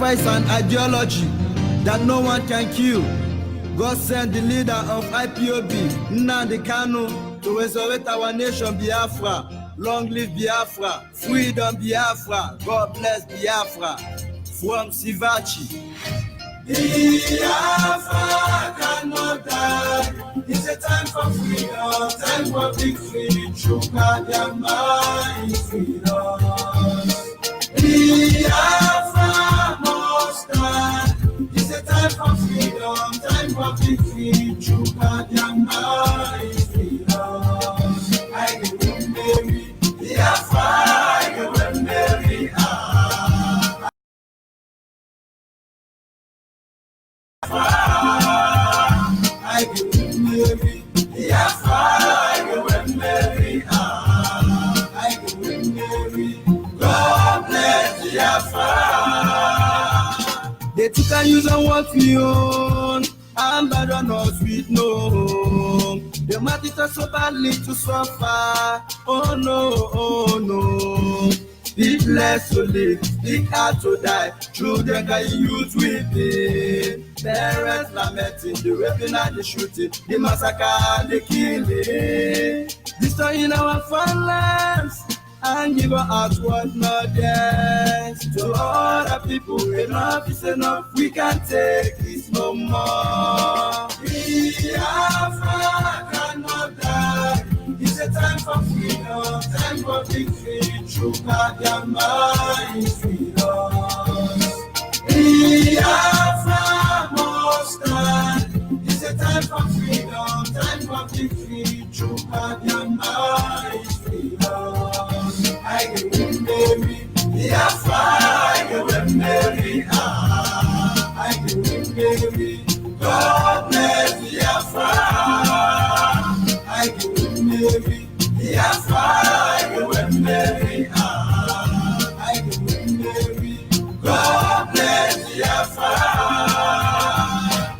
It's an ideology that no one can kill. God sent the leader of IPOB, Nnamdi Kanu, to resurrect our nation, Biafra. Long live Biafra, freedom Biafra, God bless Biafra. From Sivachi. Biafra cannot die. It's a time for freedom, time for victory. Chukadama is freedom. Biafra must stand. It's a time for freedom, time for victory. Chukadama is freedom. I give you Mary, Biafra, I give you Mary. I give you Mary, Biafra, I give you Mary. I give you Mary, God bless Biafra. They took and use and what we own, and burden us with no. They might it us so badly to suffer. Oh no. Be blessed to live, be hard to die. Children can use weeping. Parents lamenting, the raping and the shooting, the massacre and the killing. Destroying our farmlands and give us what not theirs. To other people, enough is enough. We can't take this no more. Biafra cannot die. It's a time for freedom, time for victory. Chukadama is freedom. Biafra must stand. It's a time for freedom, time for victory. Chukadama is freedom. I give you Mary, Biafra, I give you Mary. I give you Mary, God bless Biafra. I give you Mary, Biafra, I give you Mary. I give you Mary, God bless Biafra.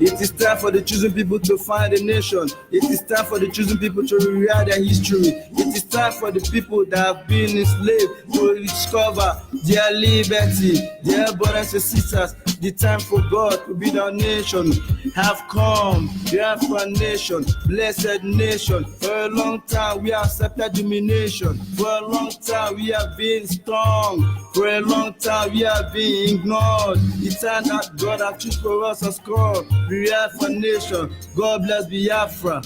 It is time for the chosen people to find a nation. It is time for the chosen people to rewrite their history. It is time for the people that have been enslaved to discover their liberty. Dear brothers and sisters, the time for God to build our nation have come. Biafra nation, blessed nation. For a long time we have accepted domination. For a long time we have been strong. For a long time we have been ignored. The time that God has chosen for us has come. Biafra nation, God bless Biafra.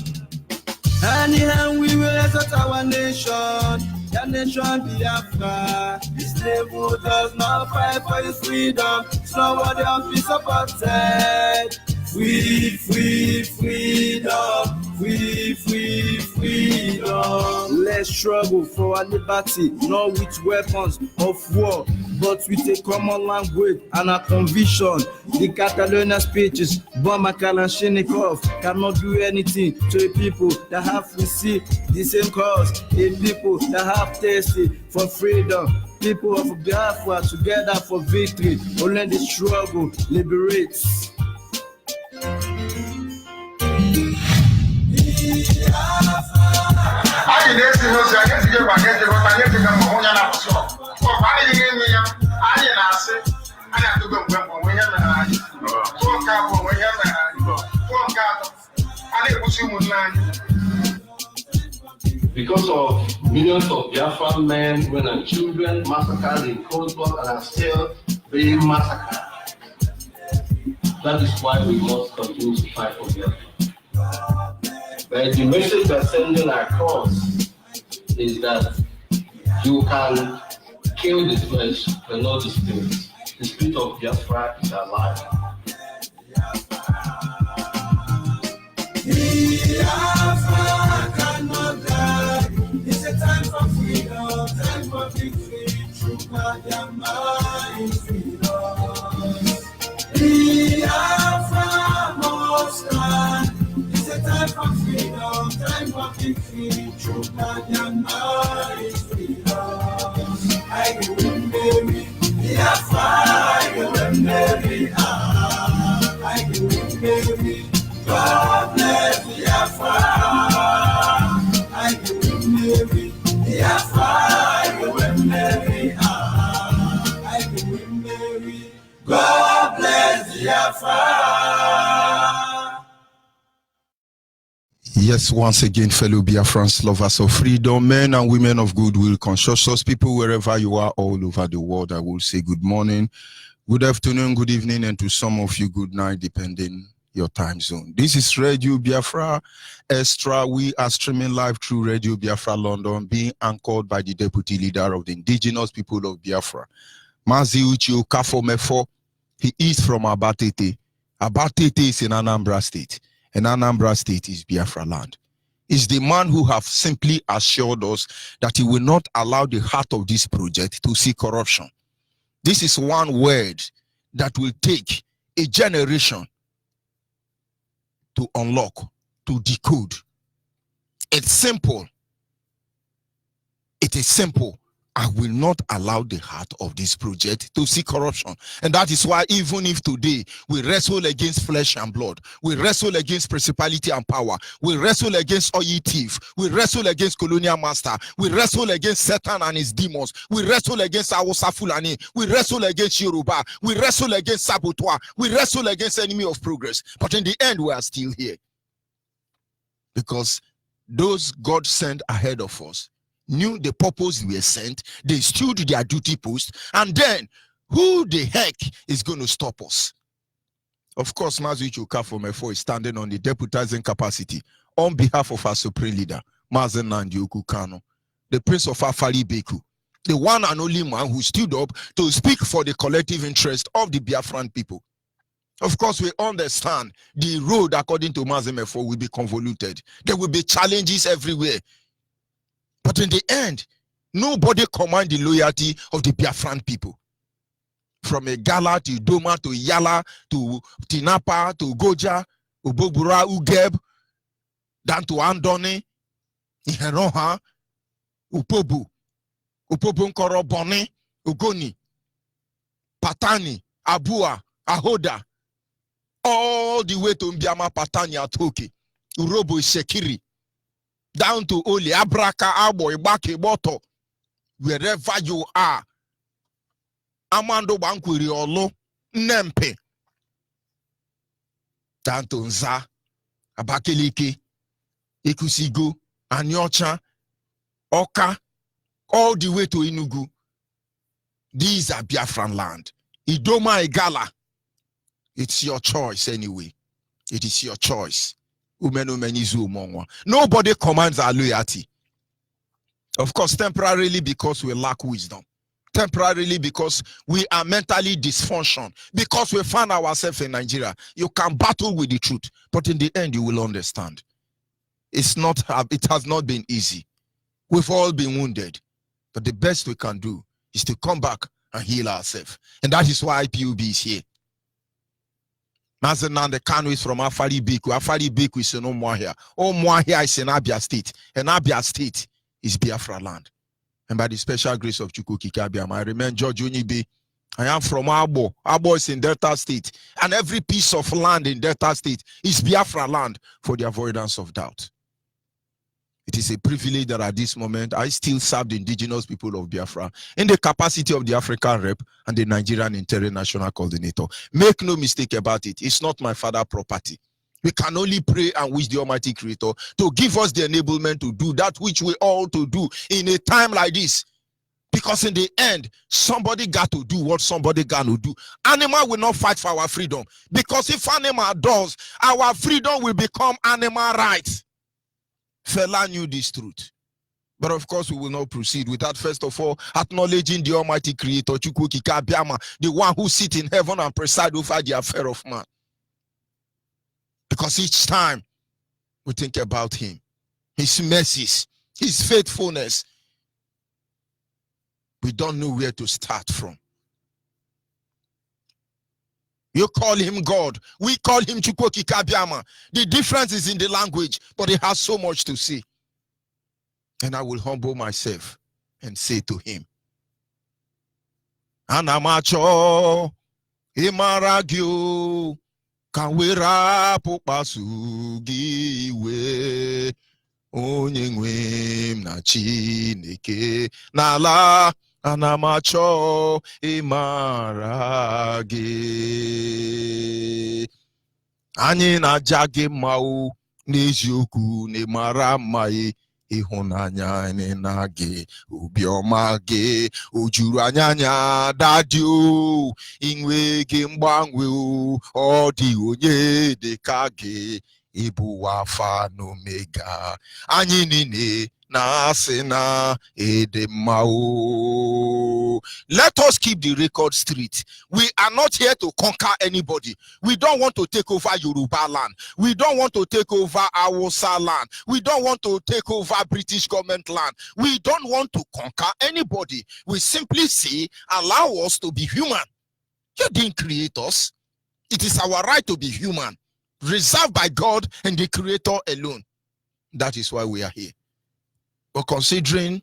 Anyhow we will exalt our nation. That nation Biafra. This slave who does not fight for his freedom, somebody else be supported. Freedom. Let's struggle for our liberty, not with weapons of war, but with a common language and a conviction. The Catalonia speeches, Boma Kalashnikov cannot do anything to a people that have received the same cause, a people that have tasted for freedom. People of Biafra together for victory. Only the struggle liberates. I didn't see what's I get to get back to what I get to come home and I'm so. Oh, I didn't me. I didn't ask it. I have to go when you're not. Talk up when you're not. Talk up. I didn't push you. Because of millions of Biafra men, women, and children massacred in cold blood and are still being massacred. That is why we must continue to fight for Biafra. But the message we are sending across is that you can kill the flesh, but not the spirit. The spirit of Biafra is alive. Biafra cannot die. It's a time for freedom, time for victory. Chukadama is freedom. Biafra must stand. It's a time for freedom, time for victory. Chukadama is freedom. I give you Mary, Biafra, I give you Mary. I give you Mary, God bless Biafra. I give you Mary, Biafra, I give you Mary. I give you Mary, God. Biafra. Yes, once again, fellow Biafrans, lovers of freedom, men and women of goodwill, conscious people, wherever you are all over the world, I will say good morning, good afternoon, good evening, and to some of you, good night, depending your time zone. This is Radio Biafra Extra. We are streaming live through Radio Biafra London, being anchored by the Deputy Leader of the Indigenous People of Biafra, Mazi Uche Okafor-Mensah. He is from Abatete. Abatete is in Anambra State. And Anambra State is Biafra land. Is the man who have simply assured us that he will not allow the heart of this project to see corruption. This is one word that will take a generation to unlock, to decode. It's simple. It is simple. I will not allow the heart of this project to see corruption. And that is why even if today we wrestle against flesh and blood, we wrestle against principality and power, we wrestle against oil thief, we wrestle against colonial master, we wrestle against Satan and his demons, we wrestle against Awusa Fulani, we wrestle against Yoruba, we wrestle against saboteur, we wrestle against enemy of progress. But in the end, we are still here. Because those God sent ahead of us knew the purpose we were sent, they stood their duty post, and then who the heck is going to stop us? Of course, Mazi Uche Okafor-Mensah is standing on the deputizing capacity on behalf of our supreme leader, Mazi Nnamdi Kanu, the Prince of Afari Beku, the one and only man who stood up to speak for the collective interest of the Biafran people. Of course, we understand the road, according to Mazi Mensah, will be convoluted. There will be challenges everywhere. But in the end, nobody commands the loyalty of the Biafran people. From Egala to Doma to Yala to Tinapa to Goja, Ubobura, Ugeb, down to Andone, Iheroha, Upobu, Nkoro Bone, Ugoni, Patani, Abua, Ahoda, all the way to Mbiama, Patani, Atoke, Urobo, Shekiri, down to Oli, Abraka, Abo, Ibake, Boto, wherever you are. Amando Bankwiri Olo, Nempe, down to Nza, Abakeleke, Ikusigo, Anyocha, Oka, all the way to Enugu. These are Biafran land. Idoma Egala. It's your choice anyway. It is your choice. Nobody commands our loyalty. Of course, temporarily because we lack wisdom. Temporarily because we are mentally dysfunctional. Because we find ourselves in Nigeria. You can battle with the truth. But in the end, you will understand. It has not been easy. We've all been wounded. But the best we can do is to come back and heal ourselves. And that is why IPUB is here. Mazi Nnamdi Kanu is from Afari Beku. Afari Beku is in Umuahia. Umuahia is in Abia State. And Abia State is Biafra land. And by the special grace of Chukwu Okike Abiama, I remain George Onyibe. I am from Abo. Abo is in Delta State. And every piece of land in Delta State is Biafra land, for the avoidance of doubt. It is a privilege that at this moment I still serve the indigenous people of Biafra in the capacity of the African Rep and the Nigerian International Coordinator. Make no mistake about it. It's not my father's property. We can only pray and wish the Almighty Creator to give us the enablement to do that which we all to do in a time like this. Because in the end, somebody got to do what somebody got to do. Animal will not fight for our freedom. Because if animal does, our freedom will become animal rights. Fela knew this truth. But of course, we will not proceed without first of all acknowledging the Almighty Creator, Chukwu Okike Abiama, the one who sits in heaven and presides over the affair of man. Because each time we think about him, his mercies, his faithfulness, we don't know where to start from. You call him God. We call him Chukwu Okike Abiama. The difference is in the language, but he has so much to say. And I will humble myself and say to him, Anamacho imaragyo kawera pupasugiwe onyenwe na Chineke n'ala Anamacho imarage. Anyị na-aja gị mma o, n'eziokwu na ịmara mma ịhụnanya anyị na gị, obiọma gị o juru anya anya dadị o, inwe gị mgbanwe o, ọ dị onye dị ka gị, ịbụ Alpha na Omega. Anyị niile na-asị na ịdị mma o. Let us keep the record straight. We are not here to conquer anybody. We don't want to take over Yoruba land. We don't want to take over Hausa land. We don't want to take over British government land. We don't want to conquer anybody. We simply say, allow us to be human. You didn't create us. It is our right to be human, reserved by God and the Creator alone. That is why we are here. But considering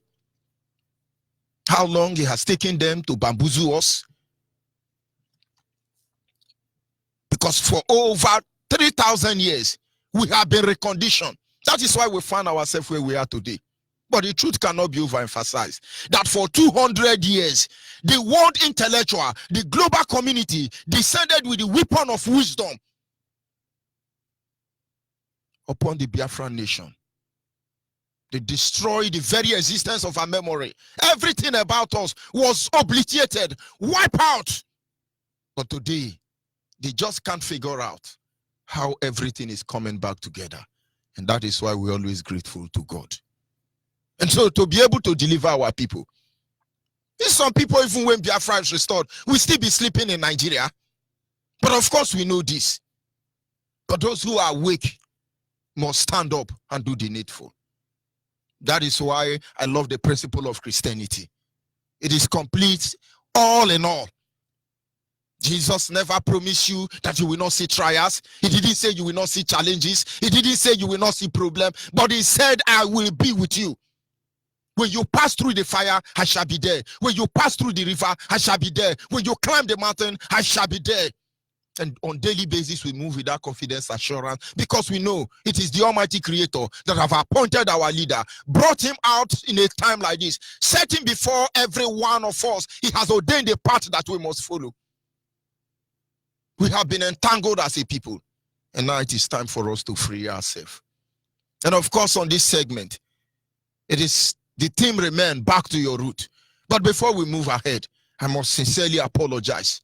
how long it has taken them to bamboozle us, because for over 3,000 years, we have been reconditioned. That is why we find ourselves where we are today. But the truth cannot be overemphasized, that for 200 years, the world intellectual, the global community, descended with the weapon of wisdom upon the Biafran nation. They destroyed the very existence of our memory. Everything about us was obliterated, wiped out. But today, they just can't figure out how everything is coming back together. And that is why we're always grateful to God. And so to be able to deliver our people, some people, even when Biafra is restored, will still be sleeping in Nigeria. But of course we know this. But those who are awake must stand up and do the needful. That is why I love the principle of Christianity. It is complete, all in all. Jesus never promised you that you will not see trials. He didn't say you will not see challenges. He didn't say you will not see problems. But he said, I will be with you. When you pass through the fire, I shall be there. When you pass through the river, I shall be there. When you climb the mountain, I shall be there. And on daily basis, we move with that confidence, assurance, because we know it is the Almighty Creator that have appointed our leader, brought him out in a time like this, set him before every one of us. He has ordained a path that we must follow. We have been entangled as a people, and now it is time for us to free ourselves. And of course, on this segment, it is the theme remain back to your root. But before we move ahead, I must sincerely apologize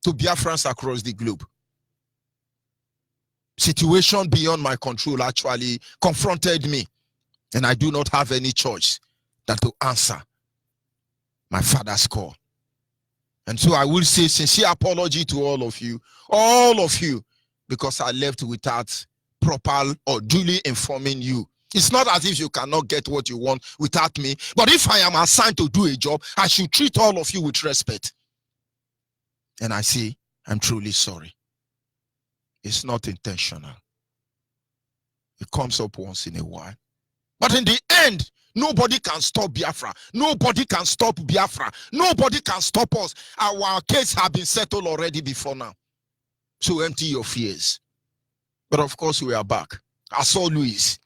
to Biafrans across the globe. Situation beyond my control actually confronted me, and I do not have any choice than to answer my father's call. And so I will say sincere apology to all of you, because I left without proper or duly informing you. It's not as if you cannot get what you want without me, but if I am assigned to do a job, I should treat all of you with respect. And I say, I'm truly sorry. It's not intentional. It comes up once in a while. But in the end, nobody can stop Biafra. Nobody can stop Biafra. Nobody can stop us. Our case has been settled already before now. So empty your fears. But of course, we are back. As always,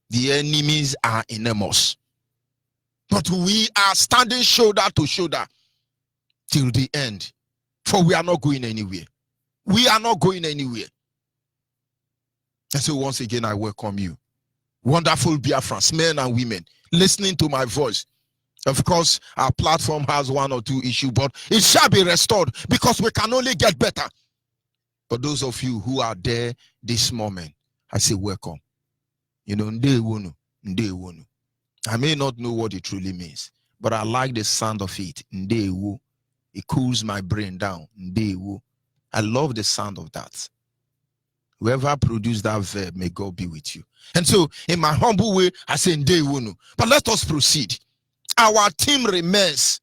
the enemies are enormous. But we are standing shoulder to shoulder till the end. For we are not going anywhere. We are not going anywhere. And so once again, I welcome you. Wonderful Biafrans, men and women, listening to my voice. Of course, our platform has one or two issues, but it shall be restored because we can only get better. For those of you who are there this moment, I say welcome. You know, Ndewonu. I may not know what it truly means, but I like the sound of it. Ndewo. It cools my brain down. Ndewo. I love the sound of that. Whoever produced that verb, may God be with you. And so, in my humble way, I say Ndewonu. But let us proceed. Our team remains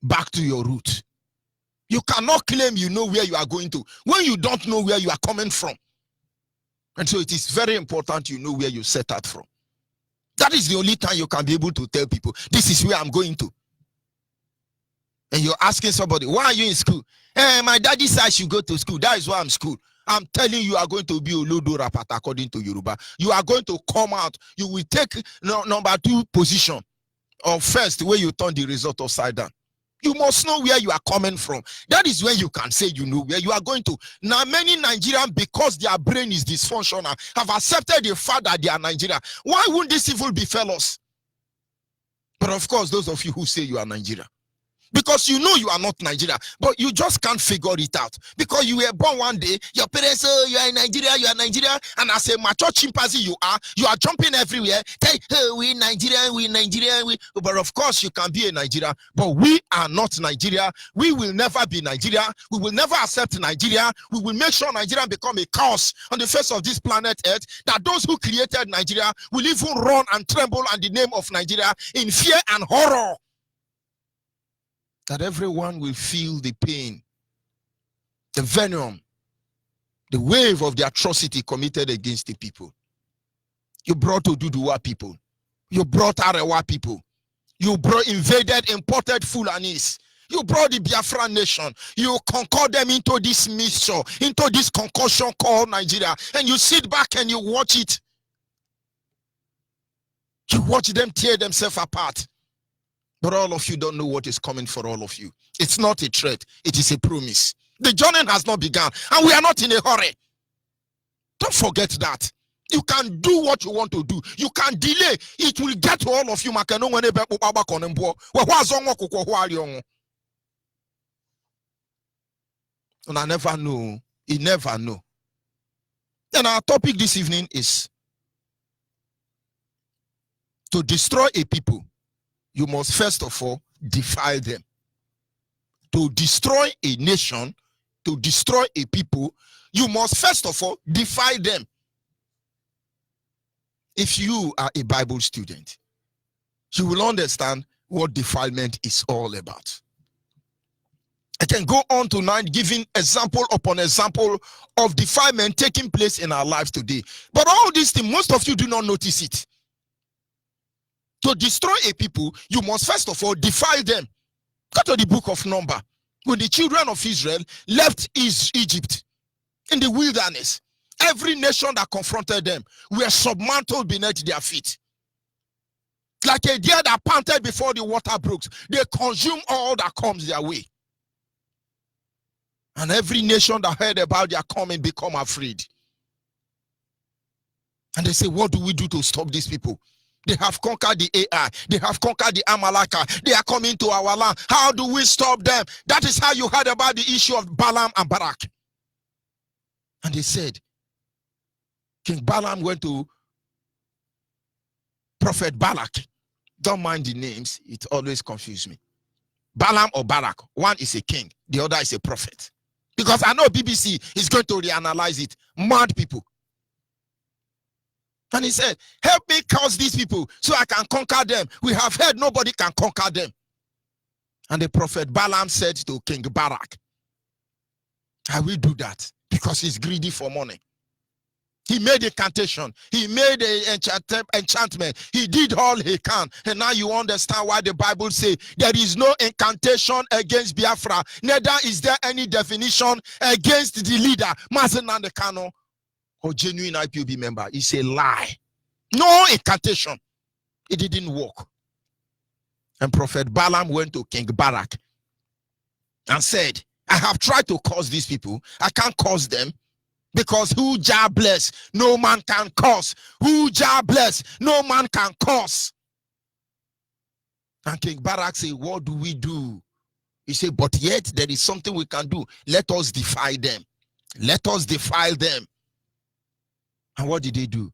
back to your root. You cannot claim you know where you are going to when you don't know where you are coming from. And so it is very important you know where you set out from. That is the only time you can be able to tell people, this is where I'm going to. And you're asking somebody, why are you in school? My daddy said I should go to school. That is why I'm in school. I'm telling you, are going to be Olodo Rapata according to Yoruba. You are going to come out. You will take number 2 position, or first, where you turn the result upside down. You must know where you are coming from. That is when you can say you know where you are going to. Now, many Nigerians, because their brain is dysfunctional, have accepted the fact that they are Nigeria. Why wouldn't this evil befell us? But of course, those of you who say you are Nigeria, because you know you are not Nigeria, but you just can't figure it out. Because you were born one day, your parents say, oh, you are in Nigeria, and as a mature chimpanzee you are jumping everywhere. Hey, we Nigerian. But of course you can be a Nigeria, but we are not Nigeria. We will never be Nigeria. We will never accept Nigeria. We will make sure Nigeria become a curse on the face of this planet Earth, that those who created Nigeria will even run and tremble at the name of Nigeria in fear and horror. That everyone will feel the pain, the venom, the wave of the atrocity committed against the people. You brought Oduduwa people. You brought Arewa people. You brought invaded, imported Fulanis. You brought the Biafra nation. You conquered them into this mixture, into this concussion called Nigeria. And you sit back and you watch it. You watch them tear themselves apart. But all of you don't know what is coming for all of you. It's not a threat. It is a promise. The journey has not begun. And we are not in a hurry. Don't forget that. You can do what you want to do. You can delay. It will get to all of you. And I never know. You never know. And our topic this evening is to destroy a people. You must first of all defile them. To destroy a nation, to destroy a people, you must first of all defile them. If you are a Bible student, you will understand what defilement is all about. I can go on tonight giving example upon example of defilement taking place in our lives today. But all these things, most of you do not notice it. To destroy a people, you must first of all defile them. Go to the book of Numbers. When the children of Israel left Egypt in the wilderness, every nation that confronted them were submantled beneath their feet. Like a deer that panted before the water brooks, they consume all that comes their way. And every nation that heard about their coming become afraid. And they say, what do we do to stop these people? They have conquered the AI. They have conquered the Amalekite. They are coming to our land. How do we stop them? That is how you heard about the issue of Balaam and Barak. And they said, King Balaam went to Prophet Balak. Don't mind the names. It always confuses me. Balaam or Barak. One is a king. The other is a prophet. Because I know BBC is going to reanalyze it. Mad people. And he said, help me curse these people so I can conquer them. We have heard nobody can conquer them. And the prophet Balaam said to King Barak, I will do that because he's greedy for money. He made a incantation. He made an enchantment. He did all he can. And now you understand why the Bible says there is no incantation against Biafra. Neither is there any definition against the leader, Mazen Nandekano, or genuine IPOB member. It's a lie. No incantation. It didn't work. And Prophet Balaam went to King Barak and said, I have tried to curse these people. I can't curse them because who Jah bless, no man can curse. Who Jah bless, no man can curse. And King Barak said, what do we do? He said, but yet there is something we can do. Let us defile them. Let us defile them. And what did they do?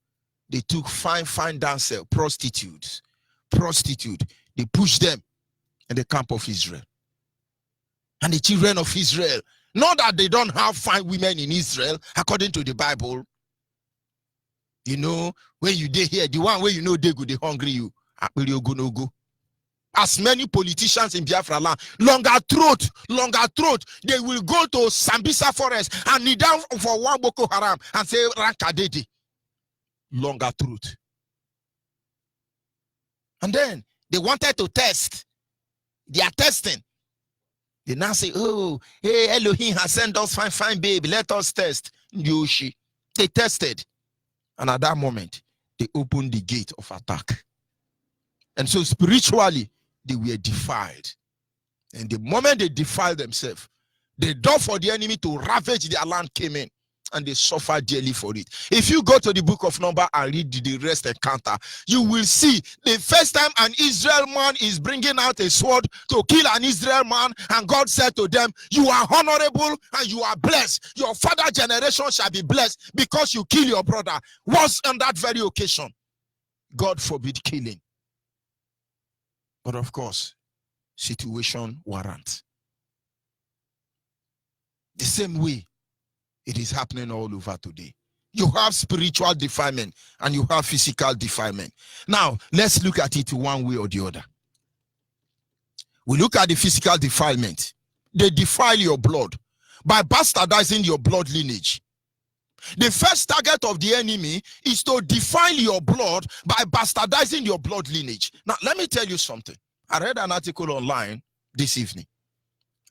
They took fine dancer, prostitutes. They pushed them in the camp of Israel. And the children of Israel, not that they don't have fine women in Israel, according to the Bible. You know, when you dey here, the one where you know they go, they hungry you. No go. As many politicians in Biafra land, longer throat, they will go to Sambisa forest and kneel down for one Boko Haram and say, Rankadede. Longer throat. And then they wanted to test. They are testing They now say, oh, hey, Elohim has sent us fine baby. Let us test. Yoshi. They tested. And at that moment, they opened the gate of attack. And so spiritually, they were defiled. And the moment they defiled themselves, the door for the enemy to ravage their land came in. And they suffered dearly for it. If you go to the book of Numbers and read the rest encounter, you will see the first time an Israel man is bringing out a sword to kill an Israel man, and God said to them, you are honorable and you are blessed. Your further generation shall be blessed because you kill your brother. Was on that very occasion. God forbid killing. But of course, situation warrant. The same way it is happening all over today. You have spiritual defilement and you have physical defilement. Now, let's look at it one way or the other. We look at the physical defilement. They defile your blood by bastardizing your blood lineage. The first target of the enemy is to defile your blood by bastardizing your blood lineage. Now, let me tell you something. I read an article online this evening,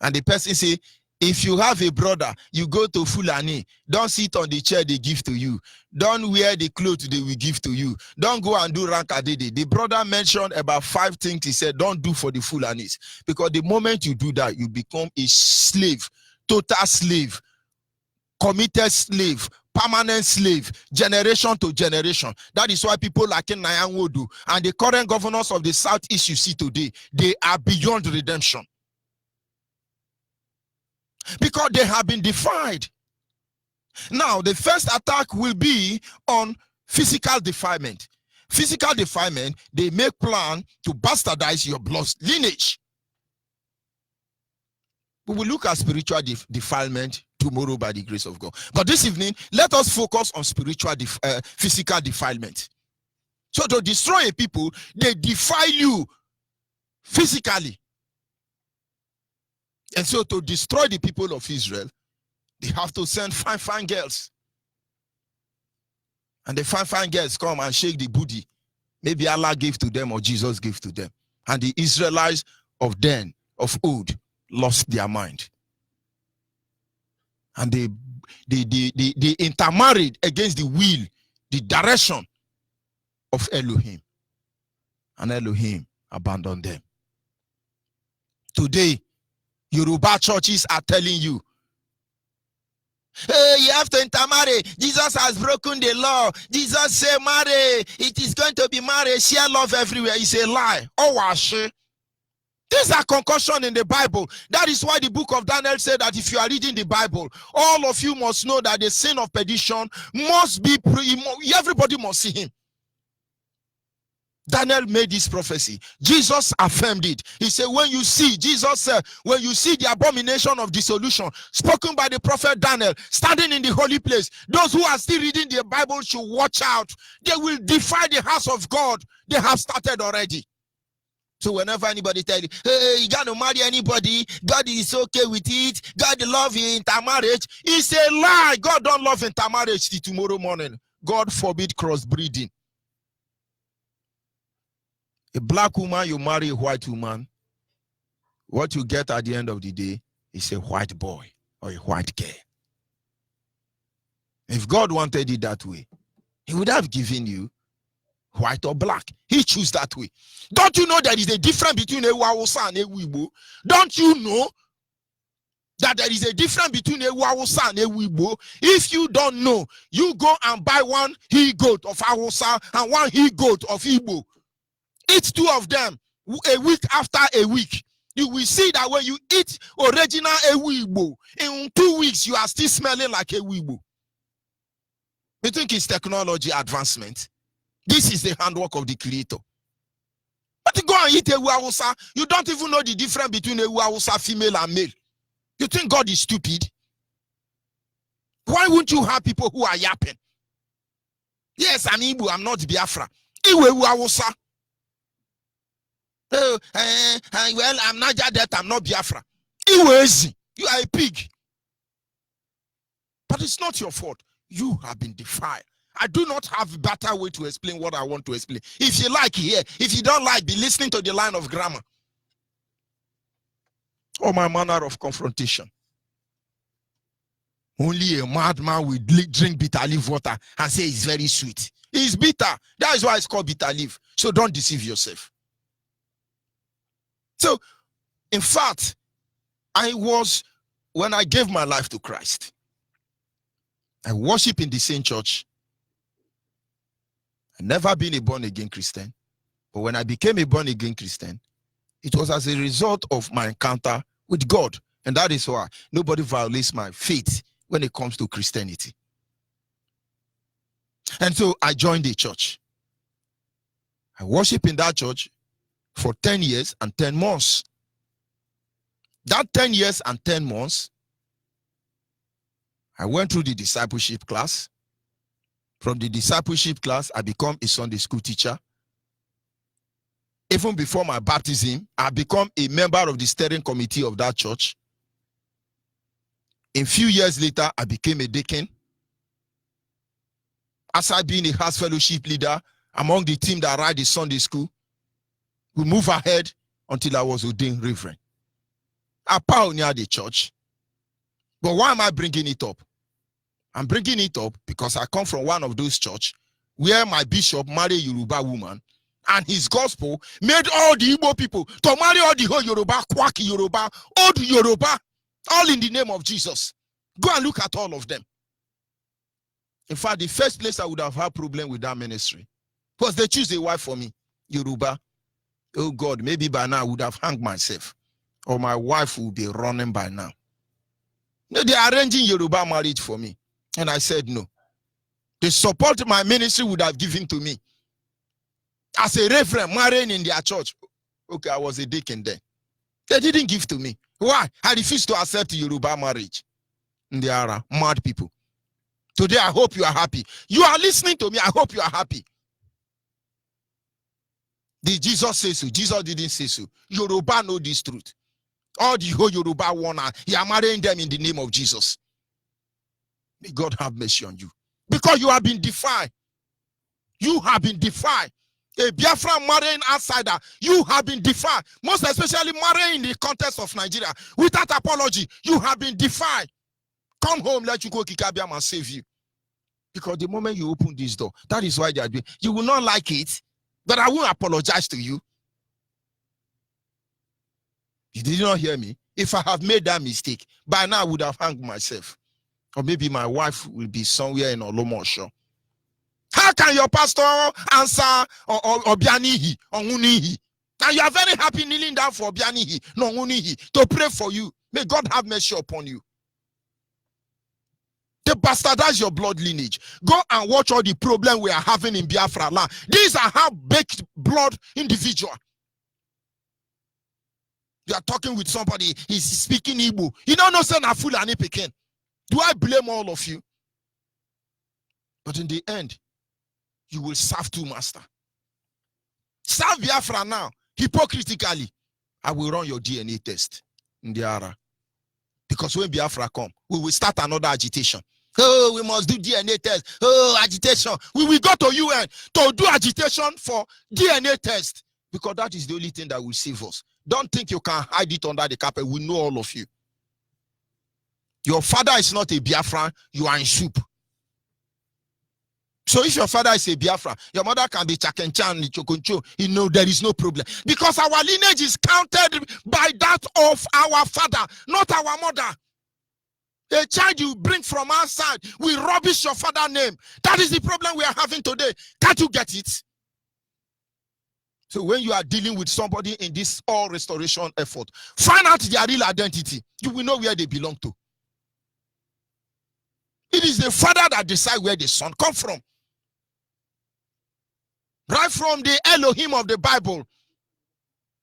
and the person said, if you have a brother, you go to Fulani, don't sit on the chair they give to you. Don't wear the clothes they will give to you. Don't go and do rankadede. The brother mentioned about 5 things he said, don't do for the Fulanis. Because the moment you do that, you become a slave, total slave, committed slave, permanent slave, generation to generation. That is why people like Nayan Wodu and the current governors of the Southeast you see today, they are beyond redemption. Because they have been defied. Now, the first attack will be on physical defilement. Physical defilement, they make plan to bastardize your blood lineage. We will look at spiritual defilement tomorrow by the grace of God. But this evening, let us focus on spiritual physical defilement. So to destroy a people, they defile you physically. And so to destroy the people of Israel, they have to send fine girls. And the fine girls come and shake the booty. Maybe Allah gave to them or Jesus gave to them. And the Israelites of then, of old, lost their mind. And they intermarried against the will, the direction of Elohim. And Elohim abandoned them. Today, Yoruba churches are telling you, hey, you have to intermarry. Jesus has broken the law. Jesus said, marry. It is going to be marriage. Share love everywhere. It's a lie. Oh, wash. These are concussion in the Bible. That is why the book of Daniel said that if you are reading the Bible, all of you must know that the sin of perdition must be, everybody must see him. Daniel made this prophecy. Jesus affirmed it. He said, when you see, Jesus said, when you see the abomination of dissolution spoken by the prophet Daniel standing in the holy place, those who are still reading the Bible should watch out. They will defy the house of God. They have started already. So whenever anybody tell you, hey, you got to marry anybody, God is okay with it, God love you intermarriage, it's a lie. God don't love intermarriage till tomorrow morning. God forbid crossbreeding. A black woman, you marry a white woman, what you get at the end of the day is a white boy or a white girl. If God wanted it that way, he would have given you white or black. He chose that way. Don't you know there is a difference between a Hausa and a Igbo? Don't you know that there is a difference between a Hausa and a Igbo? If you don't know, you go and buy one he-goat of Hausa and one he-goat of Igbo. Eat 2 of them a week after a week. You will see that when you eat original Ewu Igbo, in 2 weeks you are still smelling like Ewu Igbo. You think it's technology advancement? This is the handwork of the Creator. But you go and eat Ewu Hausa, you don't even know the difference between Ewu Hausa female and male. You think God is stupid? Why won't you have people who are yapping? Yes, I'm Igbo, I'm not Biafra. Ewu Hausa. Oh, well, I'm not that, I'm not Biafra. You are a pig. But it's not your fault. You have been defiled. I do not have a better way to explain what I want to explain. If you like, hear. If you don't like, be listening to the line of grammar. or my manner of confrontation. Only a madman will drink bitter leaf water and say it's very sweet. It's bitter. That is why it's called bitter leaf. So don't deceive yourself. So, in fact, when I gave my life to Christ, I worship in the same church. I've never been a born-again Christian. But when I became a born-again Christian, it was as a result of my encounter with God. And that is why nobody violates my faith when it comes to Christianity. And so I joined the church. I worship in that church for 10 years and 10 months. That 10 years and 10 months, I went through the discipleship class. From the discipleship class, I became a Sunday school teacher. Even before my baptism, I became a member of the steering committee of that church. A few years later, I became a deacon. As I being a house fellowship leader among the team that ride the Sunday school, we move ahead until I was ordained reverend. I pioneered the church. But why am I bringing it up? I'm bringing it up because I come from one of those churches where my bishop married a Yoruba woman, and his gospel made all the Igbo people to marry all the whole Yoruba, Kwaki Yoruba, old Yoruba, all in the name of Jesus. Go and look at all of them. In fact, the first place I would have had problem with that ministry was they choose a wife for me, Yoruba. Oh God, maybe by now I would have hanged myself, or my wife would be running by now. No, they're arranging Yoruba marriage for me. And I said no. The support my ministry would have given to me as a reverend marrying in their church. Okay, I was a deacon then. They didn't give to me. Why? I refused to accept Yoruba marriage. They are mad people. Today, I hope you are happy. You are listening to me. I hope you are happy. Did Jesus say so? Jesus didn't say so. Yoruba know this truth. All the whole Yoruba wanna, you are marrying them in the name of Jesus. May God have mercy on you. Because you have been defiled. You have been defiled. A Biafra marrying outsider, you have been defiled. Most especially marrying in the context of Nigeria. Without apology, you have been defiled. Come home, let you go Kikabiam and save you. Because the moment you open this door, that is why they are doing. You will not like it, but I won't apologize to you. You did not hear me. If I have made that mistake, by now I would have hanged myself. Or maybe my wife will be somewhere in Olomosho. How can your pastor answer Obianihi or Unihi? And you are very happy kneeling down for Obianihi, no Unihi, to pray for you. May God have mercy upon you. They bastardize your blood lineage. Go and watch all the problems we are having in Biafra land. These are half-baked blood individuals. You are talking with somebody, he's speaking Igbo. You don't know, say na Fulani Pekin. Do I blame all of you? But in the end, you will serve two masters. Serve Biafra now, hypocritically. I will run your DNA test in the Ara. Because when Biafra come, we will start another agitation. Oh, we must do DNA test. Oh, agitation. We will go to UN to do agitation for DNA test. Because that is the only thing that will save us. Don't think you can hide it under the carpet. We know all of you. Your father is not a Biafran, you are in soup. So if your father is a Biafra, your mother can be Chakenchan, Chokoncho, you know there is no problem. Because our lineage is counted by that of our father, not our mother. A child you bring from outside will rubbish your father's name. That is the problem we are having today. Can't you get it? So when you are dealing with somebody in this all restoration effort, find out their real identity. You will know where they belong to. It is the father that decides where the son comes from. Right from the Elohim of the Bible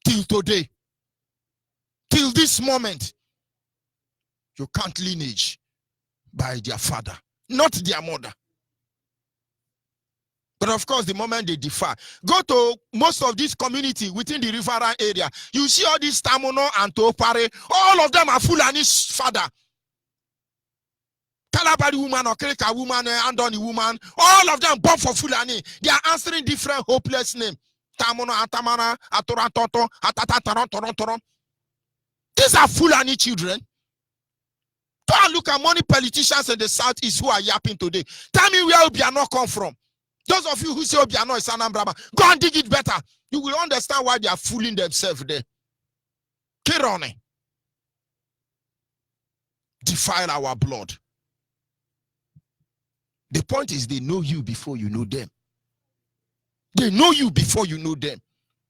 till today, till this moment, you can't lineage by their father, not their mother. But of course, the moment they differ, go to most of this community within the riverine area, you see all these Tamuno and Topare, all of them are Fulani's father. Kalabari woman or Kreka woman, Andoni woman, all of them born for Fulani. They are answering different hopeless names. Tamuno, Atamana, Atorantoto, Atataron. These are Fulani children. Go and look at money politicians in the southeast who are yapping today. Tell me where Obiano come from. Those of you who say Obiano is Anambra, go and dig it better. You will understand why they are fooling themselves there. Kirone. Defile our blood. The point is they know you before you know them. They know you before you know them.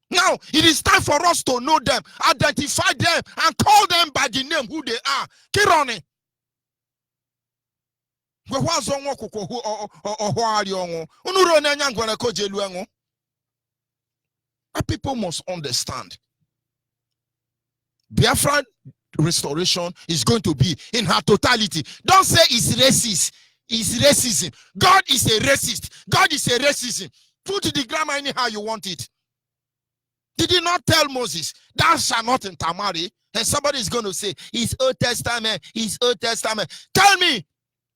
Now, it is time for us to know them, identify them, and call them by the name who they are. Kirone. People must understand. Biafra restoration is going to be in her totality. Don't say it's racist. It's racism. God is a racist. God is a racism. Put the grammar anyhow you want it. Did he not tell Moses, thou shalt not intermarry? And somebody is going to say, it's Old Testament, it's Old Testament. Tell me,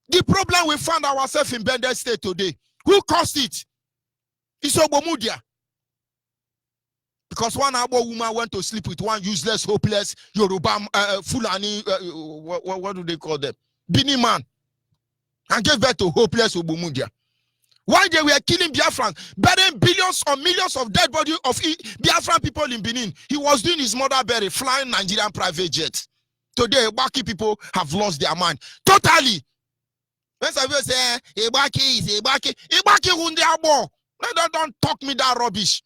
the problem we found ourselves in Bendel State today, who caused it? It's Obomudia. Because one Abo woman went to sleep with one useless, hopeless Yoruba, Fulani, what do they call them? Bini man. And gave birth to hopeless Obomudia. Why they were killing Biafrans, burying billions or millions of dead bodies of Biafran people in Benin. He was doing his mother bury, flying Nigerian private jets. Today, Ibaki people have lost their mind. Totally. When some people say, Ibaki is Ibaki, Ibaki hunde abo. Don't talk me that rubbish.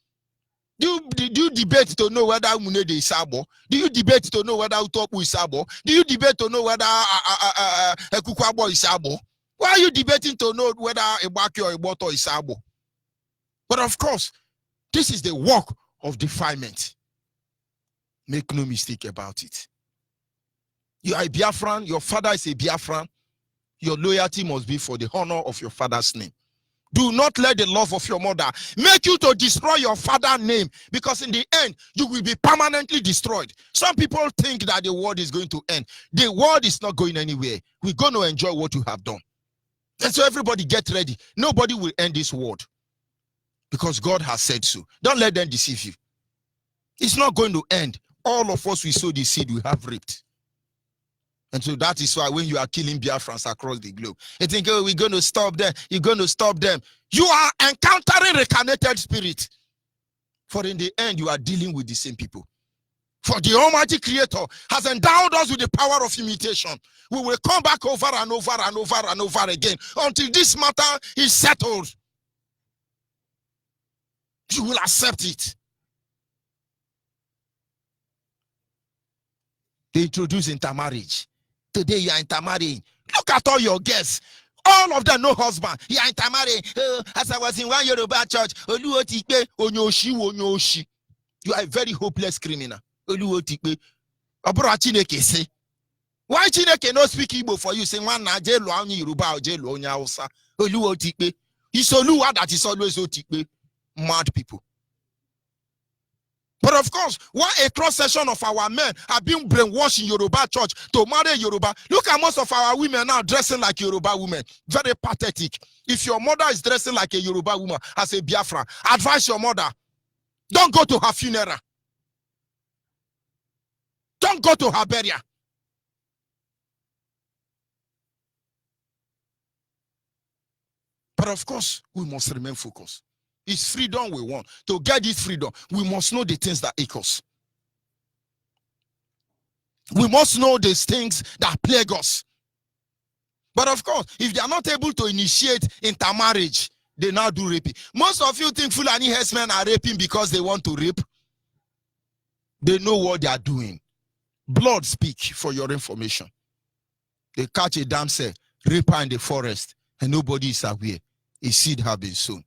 Do you debate to know whether Munede is Sabo? Do you debate to know whether Utopu is Sabo? Do you debate to know whether Kukwabo is Sabo? Why are you debating to know whether Ibaki or Iboto is Sabo? But of course, this is the work of defilement. Make no mistake about it. You are a Biafran, your father is a Biafran. Your loyalty must be for the honor of your father's name. Do not let the love of your mother make you to destroy your father's name, because in the end, you will be permanently destroyed. Some people think that the world is going to end. The world is not going anywhere. We're going to enjoy what you have done. And so everybody get ready. Nobody will end this world because God has said so. Don't let them deceive you. It's not going to end. All of us, we sow the seed we have reaped. And so that is why when you are killing Biafrans across the globe, you think, oh, we're going to stop them. You're going to stop them. You are encountering reincarnated spirit. For in the end, you are dealing with the same people. For the Almighty Creator has endowed us with the power of imitation. We will come back over and over and over and over again until this matter is settled. You will accept it. They introduce intermarriage. Today you are intermarrying. Look at all your guests. All of them no husband. You are intermarrying. As I was in one Yoruba church, you are a very hopeless criminal. Why Chineke no speak Igbo for you? Say one na jelu onye Yoruba or jelu onye Hausa. It's Oluwa that is always otikpe. Mad people. But of course, why a cross section of our men have been brainwashed in Yoruba church to marry Yoruba? Look at most of our women now dressing like Yoruba women. Very pathetic. If your mother is dressing like a Yoruba woman as a Biafra, advise your mother, don't go to her funeral. Don't go to her burial. But of course, we must remain focused. It's freedom we want. To get this freedom, we must know the things that ache us. We must know these things that plague us. But of course, if they are not able to initiate intermarriage, they now do raping. Most of you think Fulani herdsmen are raping because they want to rape. They know what they are doing. Blood speak for your information. They catch a damsel, rape her in the forest, and nobody is aware. A seed has been sown.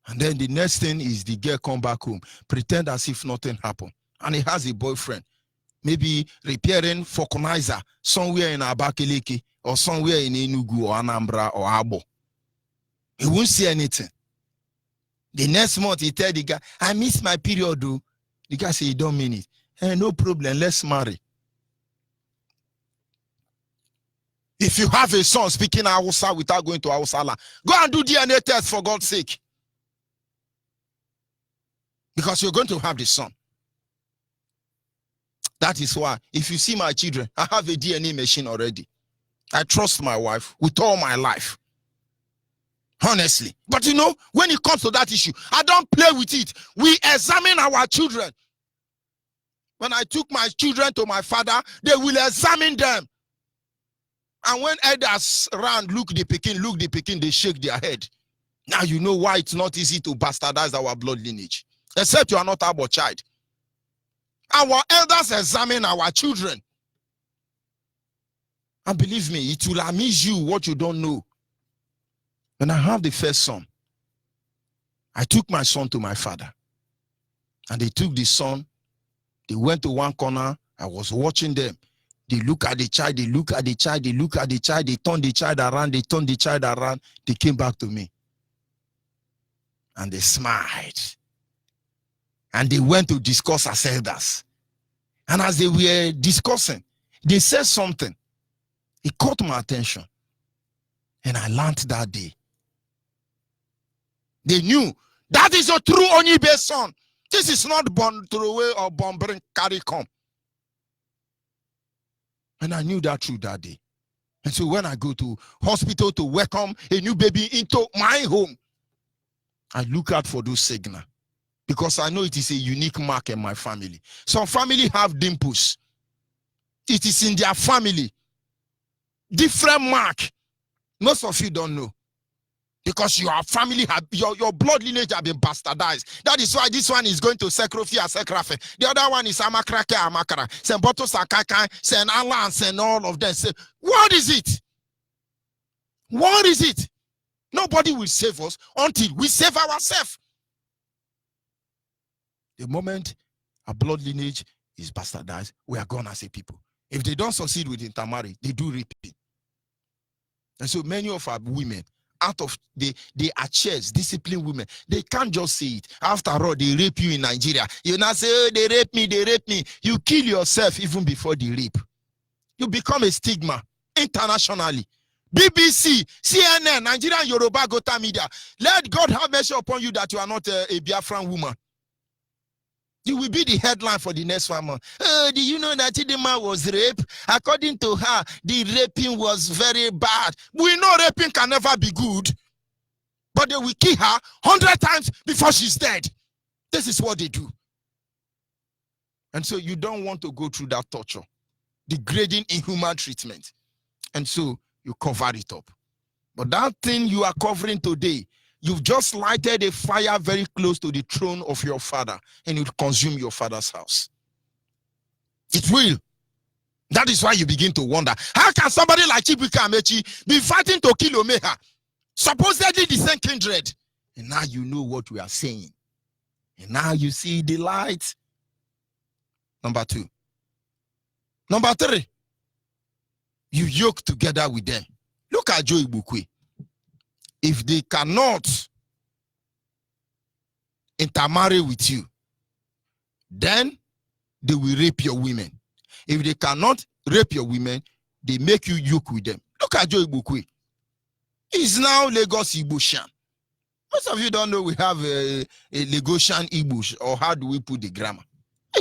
And then the next thing is the girl come back home, pretend as if nothing happened. And he has a boyfriend, maybe repairing vulcanizer somewhere in Abakaliki or somewhere in Enugu or Anambra or Abo. He won't see anything. The next month he tell the guy, I miss my period. Though. The guy say, you don't mean it. Hey, no problem, let's marry. If you have a son speaking Hausa without going to Hausa land, go and do DNA test for God's sake. Because you're going to have the son. That is why, if you see my children, I have a DNA machine already. I trust my wife with all my life. Honestly. But you know, when it comes to that issue, I don't play with it. We examine our children. When I took my children to my father, they will examine them. And when elders round look the Peking, they shake their head. Now you know why it's not easy to bastardize our blood lineage. Except you are not our child. Our elders examine our children. And believe me, it will amaze you what you don't know. When I have the first son, I took my son to my father. And they took the son. They went to one corner. I was watching them. They look at the child. They look at the child. They look at the child. They turn the child around. They turn the child around. They came back to me. And they smiled. And they went to discuss as elders. And as they were discussing, they said something. It caught my attention. And I learned that day. They knew that is a true Onyibe son. This is not born throw away or born bring carry come. And I knew that through that day. And so when I go to hospital to welcome a new baby into my home, I look out for those signals. Because I know it is a unique mark in my family. Some family have dimples. It is in their family. Different mark. Most of you don't know. Because your family, your blood lineage have been bastardized. That is why this one is going to Sekrofi and Sekrafe. The other one is Amakrake Amakara. Semboto Sakakai, Sen Allah, and all of them. Say, what is it? What is it? Nobody will save us until we save ourselves. The moment our blood lineage is bastardized, we are gone as a people. If they don't succeed with intermarriage, they do raping. And so many of our women, they are chairs, disciplined women. They can't just say it. After all, they rape you in Nigeria. You now say, oh, they rape me, they rape me. You kill yourself even before the rape. You become a stigma internationally. BBC, CNN, Nigerian Yoruba Gota Media. Let God have mercy upon you that you are not a Biafran woman. You will be the headline for the next 1 month. Do you know that Chidinma was raped? According to her, the raping was very bad. We know raping can never be good. But they will kill her 100 times before she's dead. This is what they do. And so you don't want to go through that torture. Degrading, inhuman treatment. And so you cover it up. But that thing you are covering today, you've just lighted a fire very close to the throne of your father, and it will consume your father's house. It will. That is why you begin to wonder, how can somebody like Chibuike Amechi be fighting to kill Omeha? Supposedly the same kindred. And now you know what we are saying. And now you see the light. Number 2. Number 3. You yoke together with them. Look at Joe Ibukwe. If they cannot intermarry with you, then they will rape your women. If they cannot rape your women, they make you yoke with them. Look at Joe Ibukwe. He's now Lagos Igbo-Shan. Most of you don't know we have a Lagosian Igbo, or how do we put the grammar?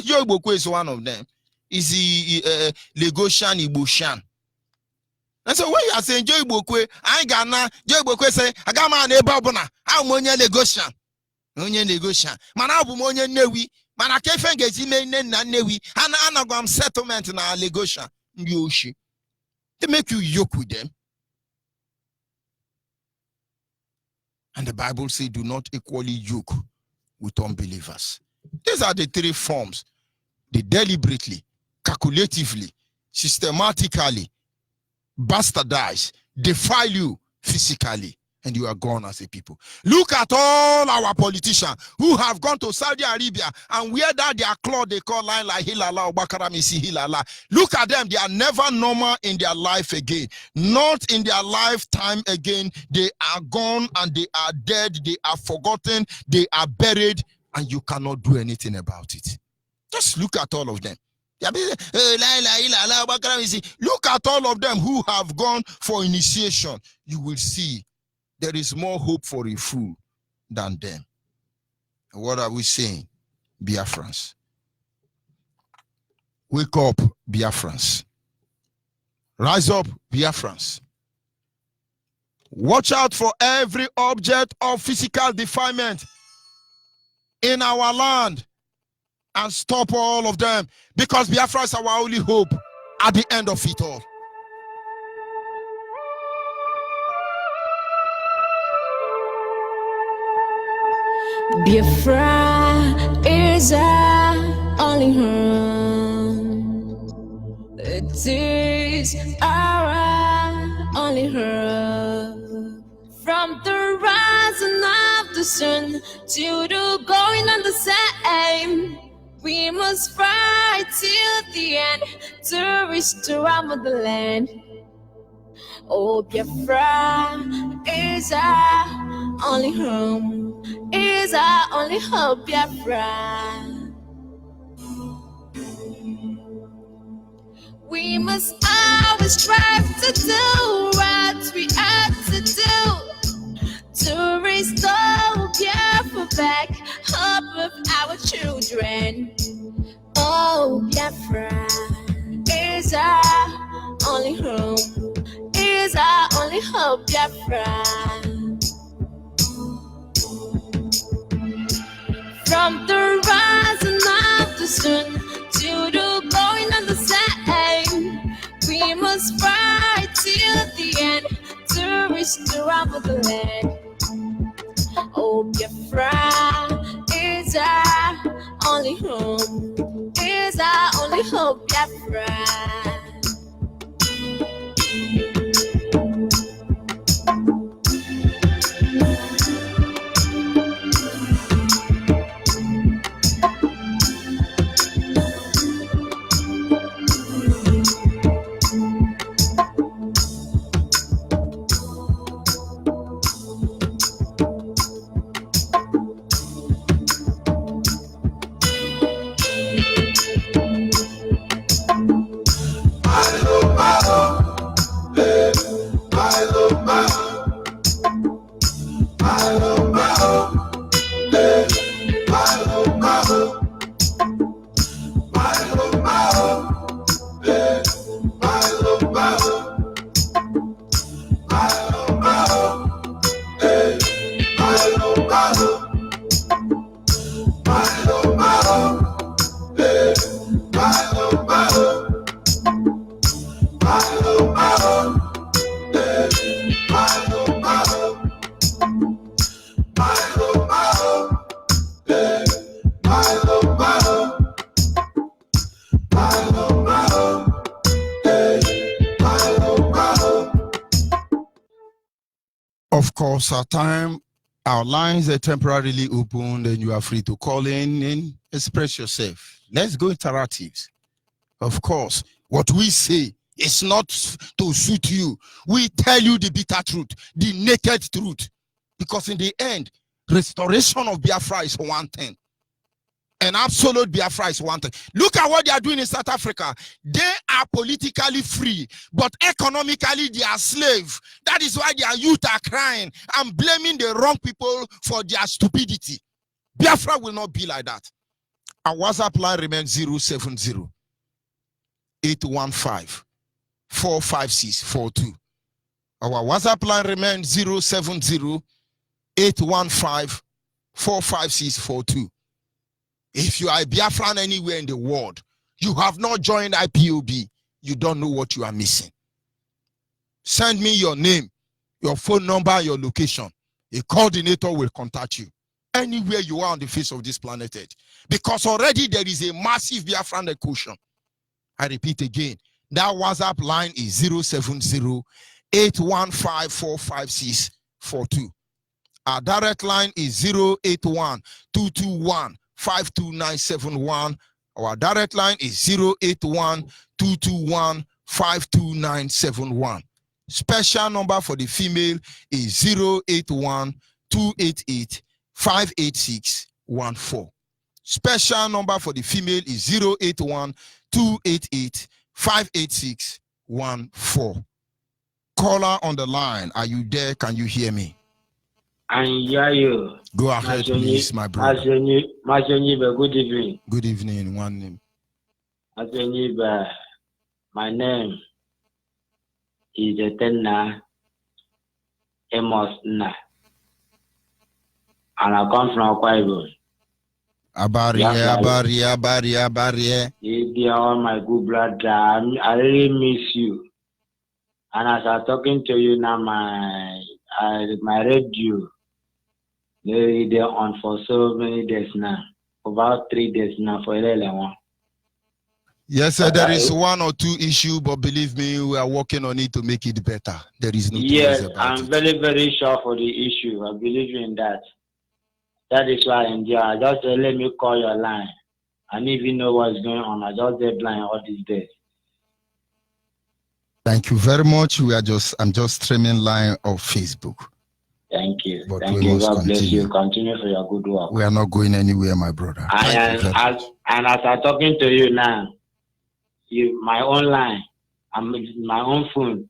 Joe Ibukwe is one of them. Is he Lagosian Igbo-Shan? And so when you are saying Joe Ibukwe, I ain't gonna Joe Ibukwe say, I got my neighbor Bona, I'm Monye Lagosian. Monye Lagosian. Man, I'm Monye Newi. Man, I can't get him in Newi. And I'm settlement na Lagosian. Yoshi. They make you yoke with them. And the Bible says, do not equally yoke with unbelievers. These are the 3 forms. They deliberately, calculatively, systematically bastardize, defile you physically, and you are gone as a people. Look at all our politicians who have gone to Saudi Arabia and wear that their cloth they call line like Hilala or Bakaramisi Hilala. Look at them, they are never normal in their life again. Not in their lifetime again. They are gone and they are dead, they are forgotten, they are buried, and you cannot do anything about it. Just look at all of them. Look at all of them who have gone for initiation. You will see there is more hope for a fool than them. What are we saying, Biafrans? Wake up, Biafrans. Rise up, Biafrans. Watch out for every object of physical defilement in our land and stop all of them, because Biafra is our only hope at the end of it all. Biafra is our only home. It is our only home. From the rising of the sun to the going on the same, we must fight till the end to restore our motherland. Oh, Biafra is our only home, is our only hope, Biafra. We must always strive to do what we ought to do, to restore Biafra back, hope of our children. Oh, Biafra is our only home, is our only hope, Biafra. From the rising of the sun to the going on the same, we must fight till the end to restore our motherland. Oh, Biafra is our only home, is our only hope, Biafra. Of course, our lines are temporarily opened and you are free to call in and express yourself. Let's go interactives. Of course, what we say is not to suit you. We tell you the bitter truth, the naked truth. Because in the end, restoration of Biafra is one thing. And absolute Biafra is one thing. Look at what they are doing in South Africa. They are politically free, but economically they are slaves. That is why their youth are crying and blaming the wrong people for their stupidity. Biafra will not be like that. Our WhatsApp line remains 070 815 45642. Our WhatsApp line remains 070 815 45642. If you are a Biafran anywhere in the world, you have not joined IPOB, you don't know what you are missing. Send me your name, your phone number, your location. A coordinator will contact you anywhere you are on the face of this planet Earth. Because already there is a massive Biafran equation. I repeat again, that WhatsApp line is 070 815 45642. Our direct line is 081 221 52971. Our direct line is 081 221 52971. Special number for the female is 081 288 58614. Special number for the female is 081 288 58614. Caller on the line, are you there? Can you hear me? And hear you. Go ahead, please, my brother. Onyibe, good evening. Good evening, one name. Onyibe, my name is Etenna Amos Nna, and I come from Onyibe. Abari. You are my good brother. I really miss you. And as I'm talking to you now, my radio, they're on for so many days now. About 3 days now for 11. Yes, sir, there is one or two issues, but believe me, we are working on it to make it better. There is no yes, about I'm it. very, very sure for the issue. I believe in that. That is why I enjoy. Just let me call your line. I don't even know what's going on. I just get blind all these days. Thank you very much. I'm just streaming live of Facebook. Thank you. But Thank we you. must God bless continue. you. Continue for your good work. We are not going anywhere, my brother. And as I'm talking to you now, my own line, my own phone,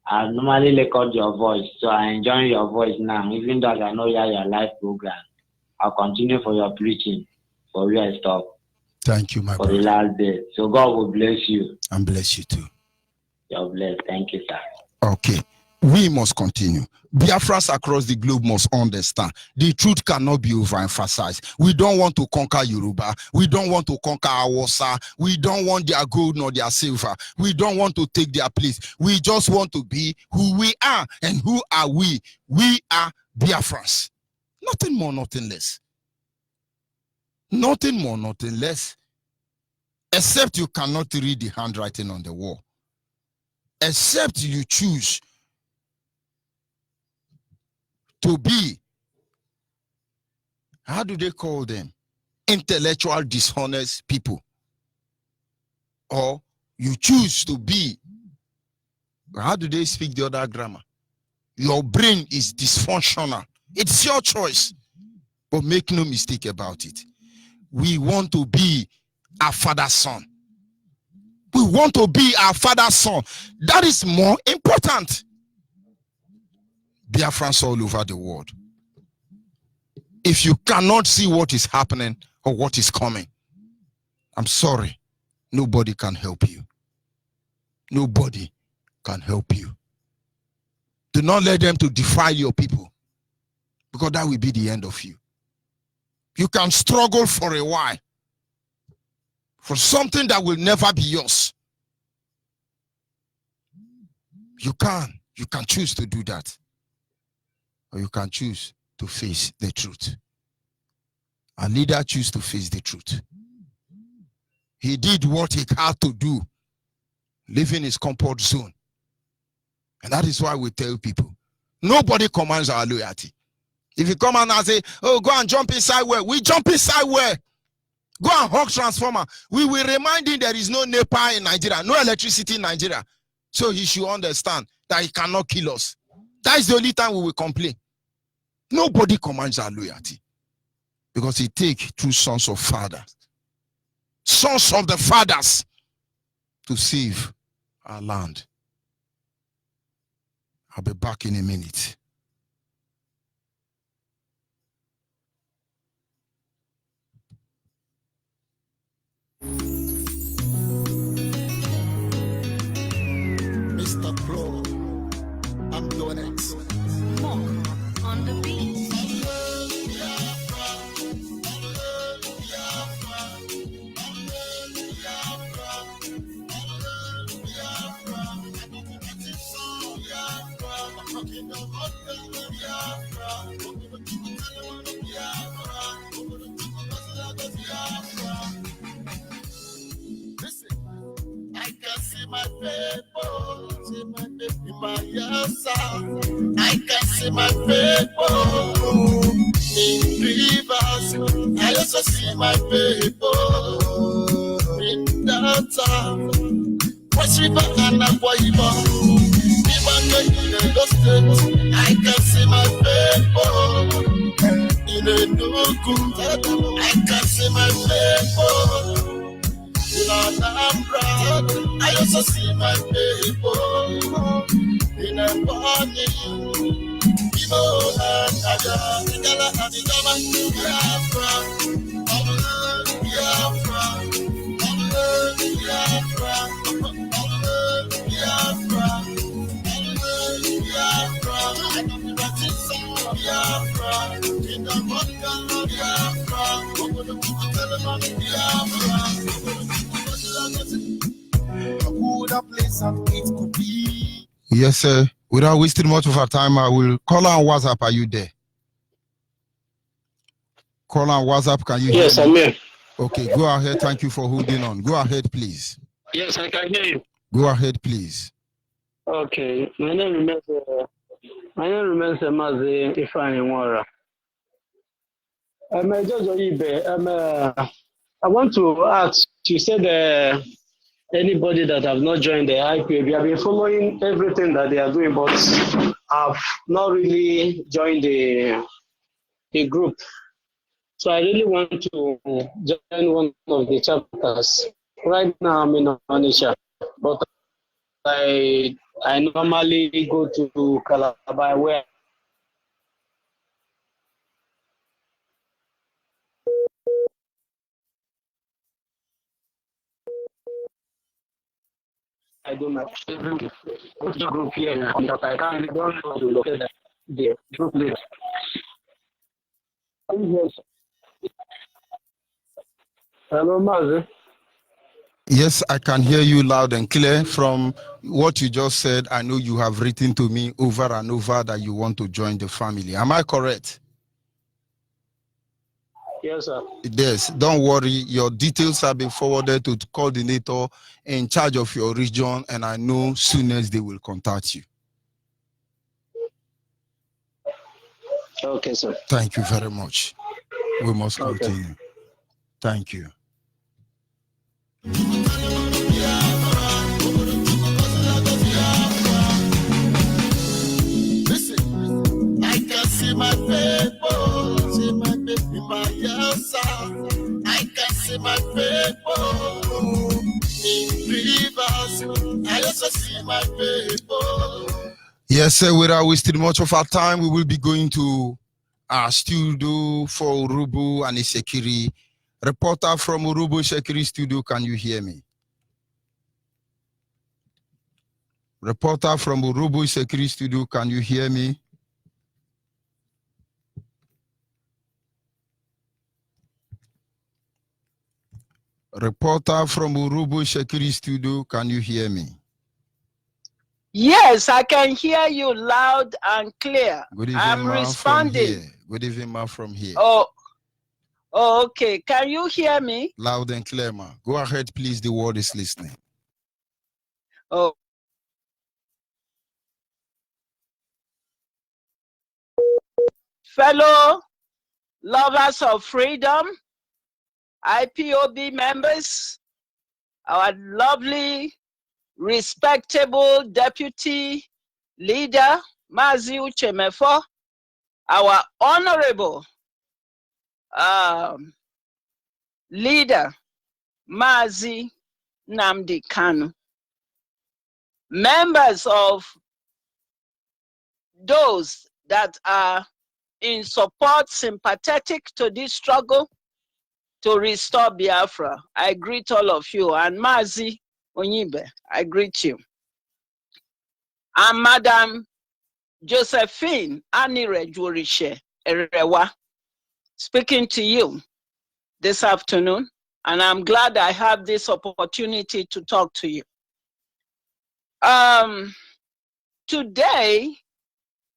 I normally record your voice, so I enjoy your voice now. Even though I know you are your live program, I'll continue for your preaching for where I stop. Thank you, my for brother. the last day. So God will bless you. And bless you too. You're blessed. Thank you, sir. Okay. We must continue. Biafrans across the globe must understand the truth cannot be overemphasized. We don't want to conquer Yoruba. We don't want to conquer Hausa. We don't want their gold nor their silver. We don't want to take their place. We just want to be who we are. And who are we? We are Biafrans. Nothing more, nothing less. Nothing more, nothing less. Except you cannot read the handwriting on the wall. Except you choose to be, how do they call them? Intellectual dishonest people. Or you choose to be, how do they speak the other grammar? Your brain is dysfunctional. It's your choice. But make no mistake about it. We want to be our father's son. We want to be our father's son. That is more important. Biafrans all over the world. If you cannot see what is happening or what is coming, I'm sorry. Nobody can help you. Nobody can help you. Do not let them to defile your people, because that will be the end of you. You can struggle for a while for something that will never be yours. You can choose to do that. Or you can choose to face the truth. A leader choose to face the truth. He did what he had to do, leaving his comfort zone. And that is why we tell people, nobody commands our loyalty. If you come and say, oh, go and jump inside where? We jump inside where? Go and hug transformer. We will remind him there is no NEPA in Nigeria, no electricity in Nigeria. So he should understand that he cannot kill us. That is the only time we will complain. Nobody commands our loyalty, because it takes two sons of fathers, sons of the fathers, to save our land. I'll be back in a minute. Mr. Pro, I'm doing it. More on the beat. Listen, I can see my people, see my baby Biafra. I can see my people in rivers. I also see my people in downtown, West River and Akwa Ibom. Even in the state, I can see my people in Enugu. I can see my people in Anambra. I also see my people in Ebonyi, Imo and Abia, Igala and Idoma, Biafra, Biafra, Biafra. Yes, sir. Without wasting much of our time, I will call on WhatsApp. Are you there? Call on WhatsApp. Can you hear me? Yes, I'm here. Okay, go ahead. Thank you for holding on. Go ahead, please. Yes, I can hear you. Go ahead, please. Okay, my name remains Mazi Ifani Nwara. I'm a Judge Onyibe. I want to ask, you said anybody that have not joined the IPAB, I've been following everything that they are doing, but I've not really joined the group. So I really want to join one of the chapters. Right now I'm in Onitsha, but I normally go to Calabar where I do my group here, but I can't don't know to locate the group leader. Hello, Mazi. Yes, I can hear you loud and clear. From what you just said, I know you have written to me over and over that you want to join the family. Am I correct? Yes, sir. Yes, don't worry. Your details have been forwarded to the coordinator in charge of your region, and I know soon as they will contact you. Okay, sir. Thank you very much. We must Okay. continue. Thank you. Listen, I can see my people, my yes, I can see my people in rivers. I also see my people. Yes, sir. Without wasting much of our time, we will be going to our studio for Urubu and Isekiri. Reporter from Urubu Isekiri studio, can you hear me? Reporter from Urubu Isekiri studio, can you hear me? Reporter from Urubu Isekiri studio, can you hear me? Yes, I can hear you loud and clear. Good evening, I'm ma, responding. from here. Good evening, ma, from here. Oh, okay. Can you hear me? Loud and clear, ma. Go ahead, please. The world is listening. Oh. Fellow lovers of freedom, IPOB members, our lovely, respectable deputy leader, Mazi Uchemefo, our honorable leader, Mazi Nnamdi Kanu, members of those that are in support, sympathetic to this struggle to restore Biafra. I greet all of you, and Mazi Onyibe, I greet you. And Madam Josephine Anirejurishe Erewa, speaking to you this afternoon, and I'm glad I have this opportunity to talk to you. Today,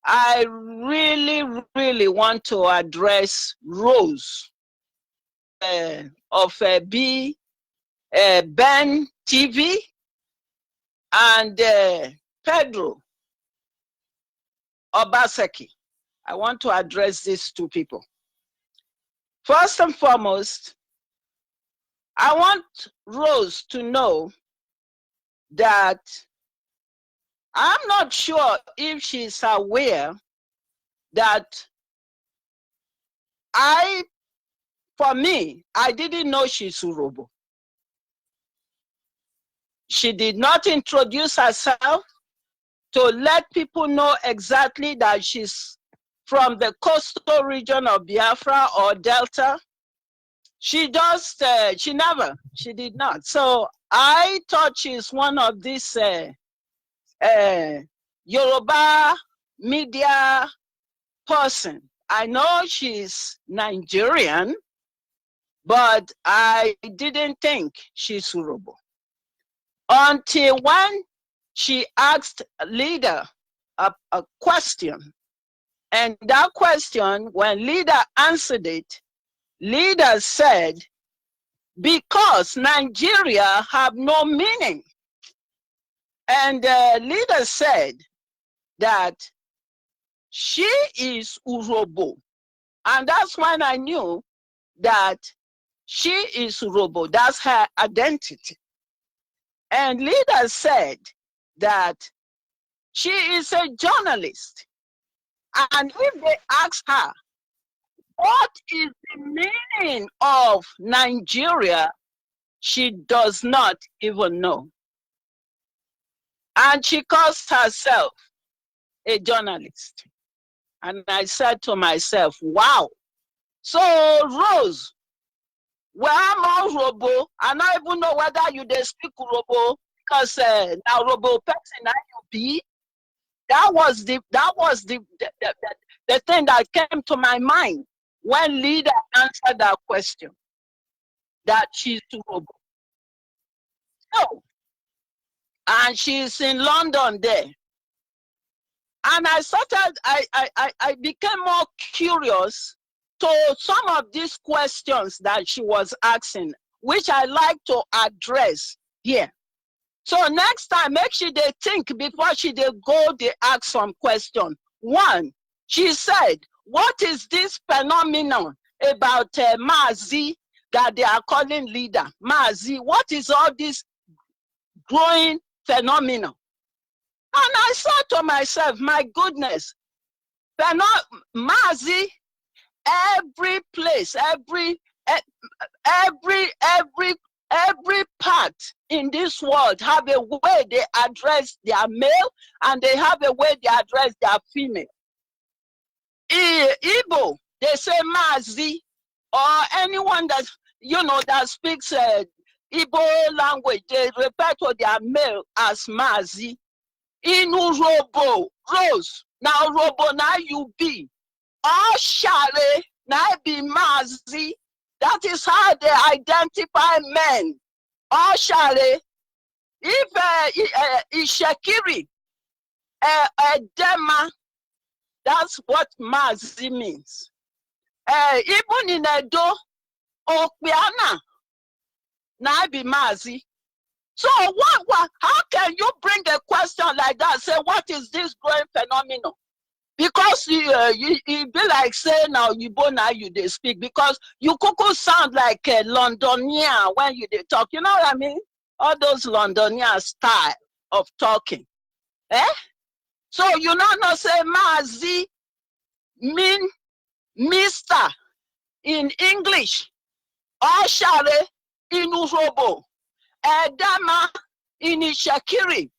I really want to address Rose of Ben TV and Pedro Obaseki. I want to address these two people. First and foremost, I want Rose to know that I'm not sure if she's aware that for me, I didn't know she's Urobo. She did not introduce herself to let people know exactly that she's from the coastal region of Biafra or Delta. She did not. So I thought she's one of these Yoruba media person. I know she's Nigerian, but I didn't think she's Urobo. Until when she asked leader a question. And that question, when leader answered it, leader said, because Nigeria have no meaning. And leader said that she is Urobo. And that's when I knew that she is Urobo. That's her identity. And leader said that she is a journalist. And if they ask her, what is the meaning of Nigeria? She does not even know. And she calls herself a journalist. And I said to myself, wow. So Rose, well, I'm on Robo. I don't even know whether you they speak Robo, because now Robo person now you be. That was the thing that came to my mind when leader answered that question, that she's Robo. So, and she's in London there. And I became more curious to some of these questions that she was asking, which I like to address here. So next time, make sure they think before they go, they ask some question. One, she said, what is this phenomenon about Mazi that they are calling leader? Mazi, what is all this growing phenomenon? And I said to myself, my goodness, Mazi, every place, every part in this world have a way they address their male, and they have a way they address their female. Igbo, they say Mazi, or anyone that, you know, that speaks Igbo language, they refer to their male as Mazi. In Urobo, Rose, now Robo, now you be. Or Share, now be Mazi. That is how they identify men. Or Share, if Ishakiri, Dema, that's what Mazi means. Even in Edo, Okwiana, now be Mazi. So how can you bring a question like that? Say, what is this growing phenomenon? Because you be like saying now you they speak, because you cuckoo sound like a Londonian when you they talk. You know what I mean? All those Londonian style of talking. So you not say Mazi mean Mr. in English, or Share in Urobo. Edama in Ishakiri,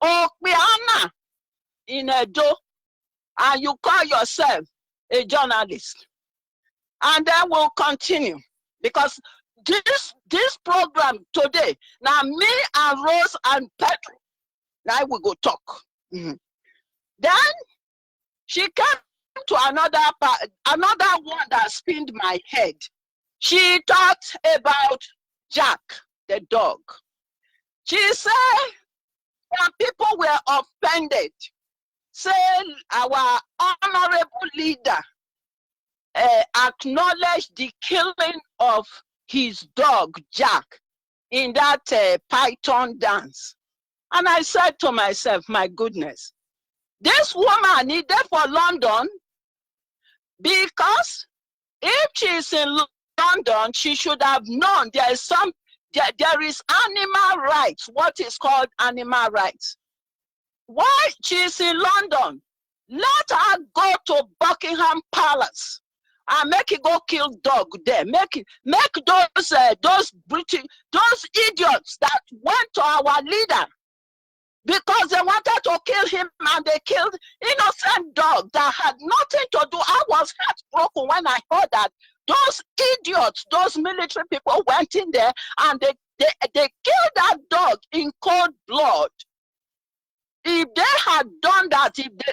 Okwiana in Edo, and you call yourself a journalist. And then we'll continue, because this program today, now me and Rose and Pedro, now we go talk. Mm-hmm. Then she came to another one that spinned my head. She talked about Jack, the dog. She said that people were offended. Say our honorable leader acknowledged the killing of his dog, Jack, in that Python dance. And I said to myself, my goodness, this woman is there for London, because if she's in London, she should have known there is animal rights, what is called animal rights. Why she's in London, let her go to Buckingham Palace and make it go kill dog there. Make those British, those idiots that went to our leader because they wanted to kill him, and they killed innocent dog that had nothing to do. I was heartbroken when I heard that those idiots, those military people went in there and they killed that dog in cold blood. If they had done that,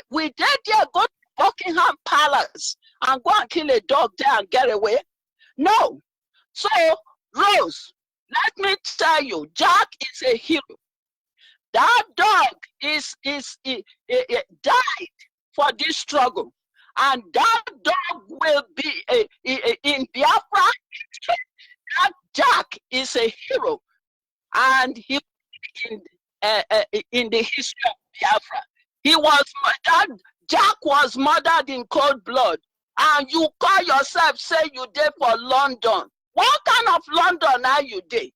we did go to Buckingham Palace and go and kill a dog there and get away? No. So, Rose, let me tell you, Jack is a hero. That dog died for this struggle. And that dog will be in Biafra. That Jack is a hero. And he in the history of Biafra. That Jack was murdered in cold blood. And you call yourself, say you did for London. What kind of London are you did?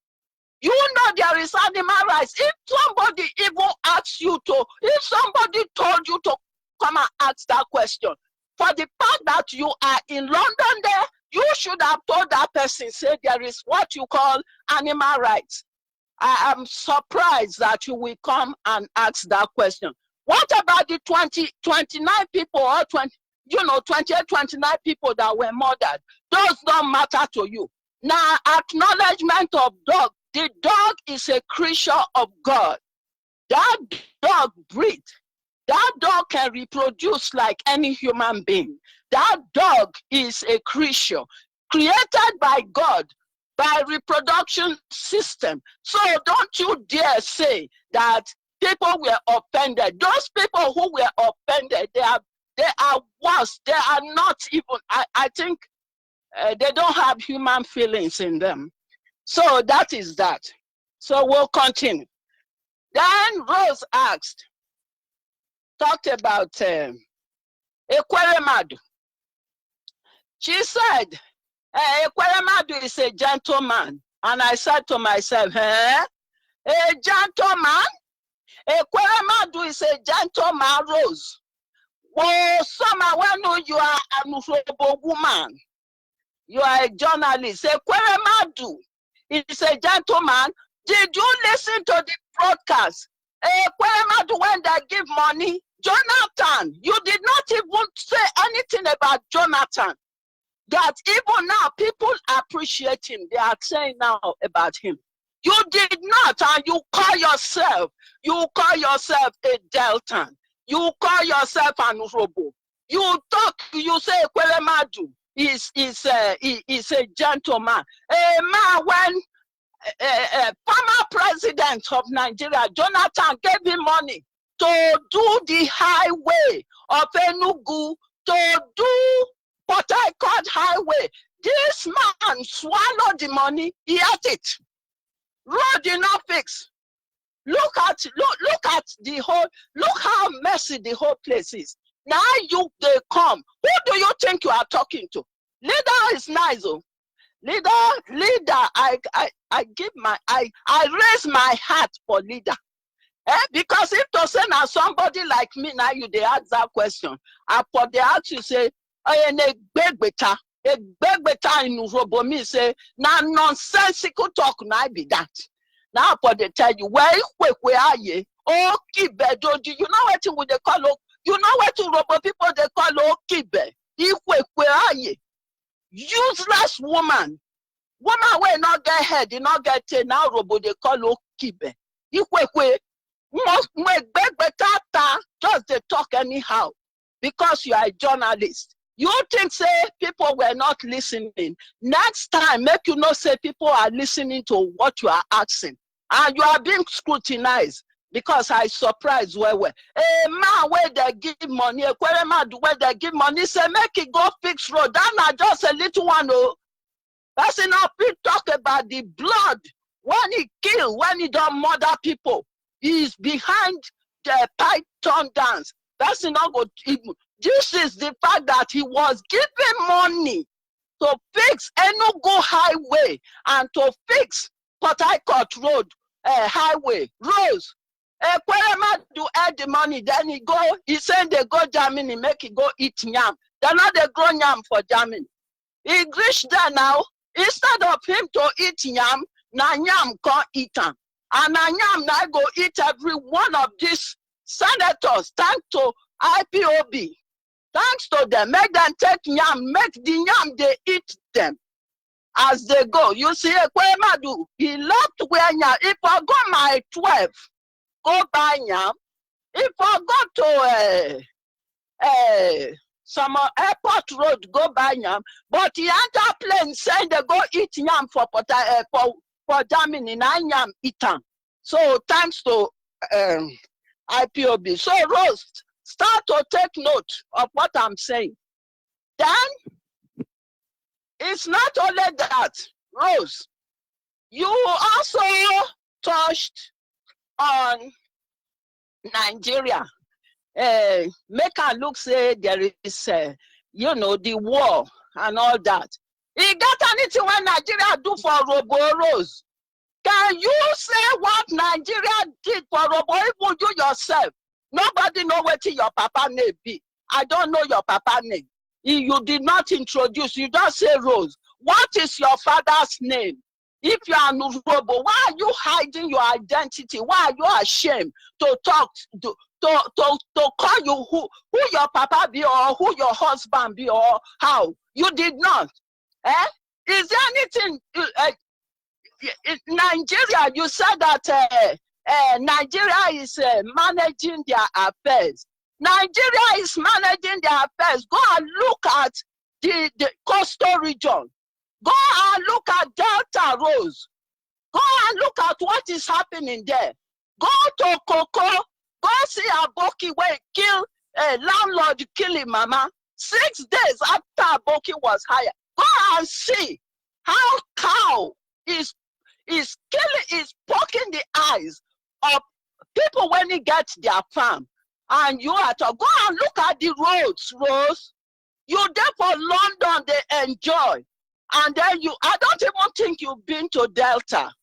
You know there is animal rights. If somebody even asks you to, if somebody told you to come and ask that question, for the fact that you are in London there, you should have told that person, say there is what you call animal rights. I am surprised that you will come and ask that question. What about the 29 people or 28, 29 people that were murdered? Those don't matter to you. Now, acknowledgement of dog. The dog is a creature of God. That dog breathes. That dog can reproduce like any human being. That dog is a creature created by God, by reproduction system. So don't you dare say that people were offended. Those people who were offended, they are worse. They are not even, I think they don't have human feelings in them. So that is that. So we'll continue. Then Rose talked about Ekweremadu. She said, Ekweremadu is a gentleman. And I said to myself, a gentleman? Ekweremadu is a gentleman, Rose. Well, someone you are an Urobo woman. You are a journalist. Ekweremadu is a gentleman. Did you listen to the broadcast? Ekweremadu, when they give money, Jonathan, you did not even say anything about Jonathan. That even now people appreciate him. They are saying now about him. You did not, and you call yourself a Deltan. You call yourself an Urobo. You talk, you say Ekweremadu is a gentleman. A man when former president of Nigeria, Jonathan, gave him money to do the highway of Enugu, to do Port Harcourt highway. This man swallowed the money, he ate it. Road did not fix. Look at the whole, look how messy the whole place is. Now they come. Who do you think you are talking to? Leader is nice, oh. Leader, I raise my heart for leader. Because if to say now somebody like me, now you they ask that question. I put the ask you say, a big better in Urobo me say, now nonsensical talk now be that. Now for they tell you, where are you? Oh, Kibe, do you know what they call? You know what Urobo people they call oh Kibe? Where are you? Useless woman. Woman will not get head, they not get tail. Now Urobo they call oh Kibe. Just they talk anyhow because you are a journalist. You think say people were not listening. Next time, make you know say people are listening to what you are asking. And you are being scrutinized because I surprised where. A man where they give money, a Ekweremadu where they give money, say make it go fix road. That's not just a little one, oh. That's enough. People talk about the blood. When he kill, when he don't murder people, he is behind the python dance. That's not good. This is the fact that he was giving money to fix Enugu highway and to fix Port Harcourt road highway. Rose, Ekweremadu add the money, then he send they go Germany, make it go eat yam. They're not they grow yam for Germany. He reached there now, instead of him to eat yam, na yam can't eat him. And na yam now go eat every one of these senators, thanks to IPOB. Thanks to them, make them take yam, make the yam, they eat them as they go. You see, Ekweremadu, he loved where yam. If I go my 12, go buy yam. If I go to some airport road go by yam, but the enter plane saying they go eat yam for Germany, and yam eat them. So thanks to IPOB. So Rose, start to take note of what I'm saying. Then, it's not only that, Rose, you also touched on Nigeria. Make her look say there is, the war and all that. You got anything when Nigeria do for Robo Rose? Can you say what Nigeria did for Robo? Even you yourself. Nobody know what your papa name be. I don't know your papa name. You did not introduce. You just say Rose. What is your father's name? If you are Robo, why are you hiding your identity? Why are you ashamed to talk to call you who your papa be or who your husband be or how? You did not. Is there anything in Nigeria? You said that Nigeria is managing their affairs. Nigeria is managing their affairs. Go and look at the coastal region. Go and look at Delta Rose. Go and look at what is happening there. Go to Coco. Go see Aboki where he killed a landlord killing mama. 6 days after Aboki was hired. Go and see how cow is poking the eyes of people when he gets their farm. And you are to go and look at the roads, Rose. You there for London, they enjoy. And then I don't even think you've been to Delta.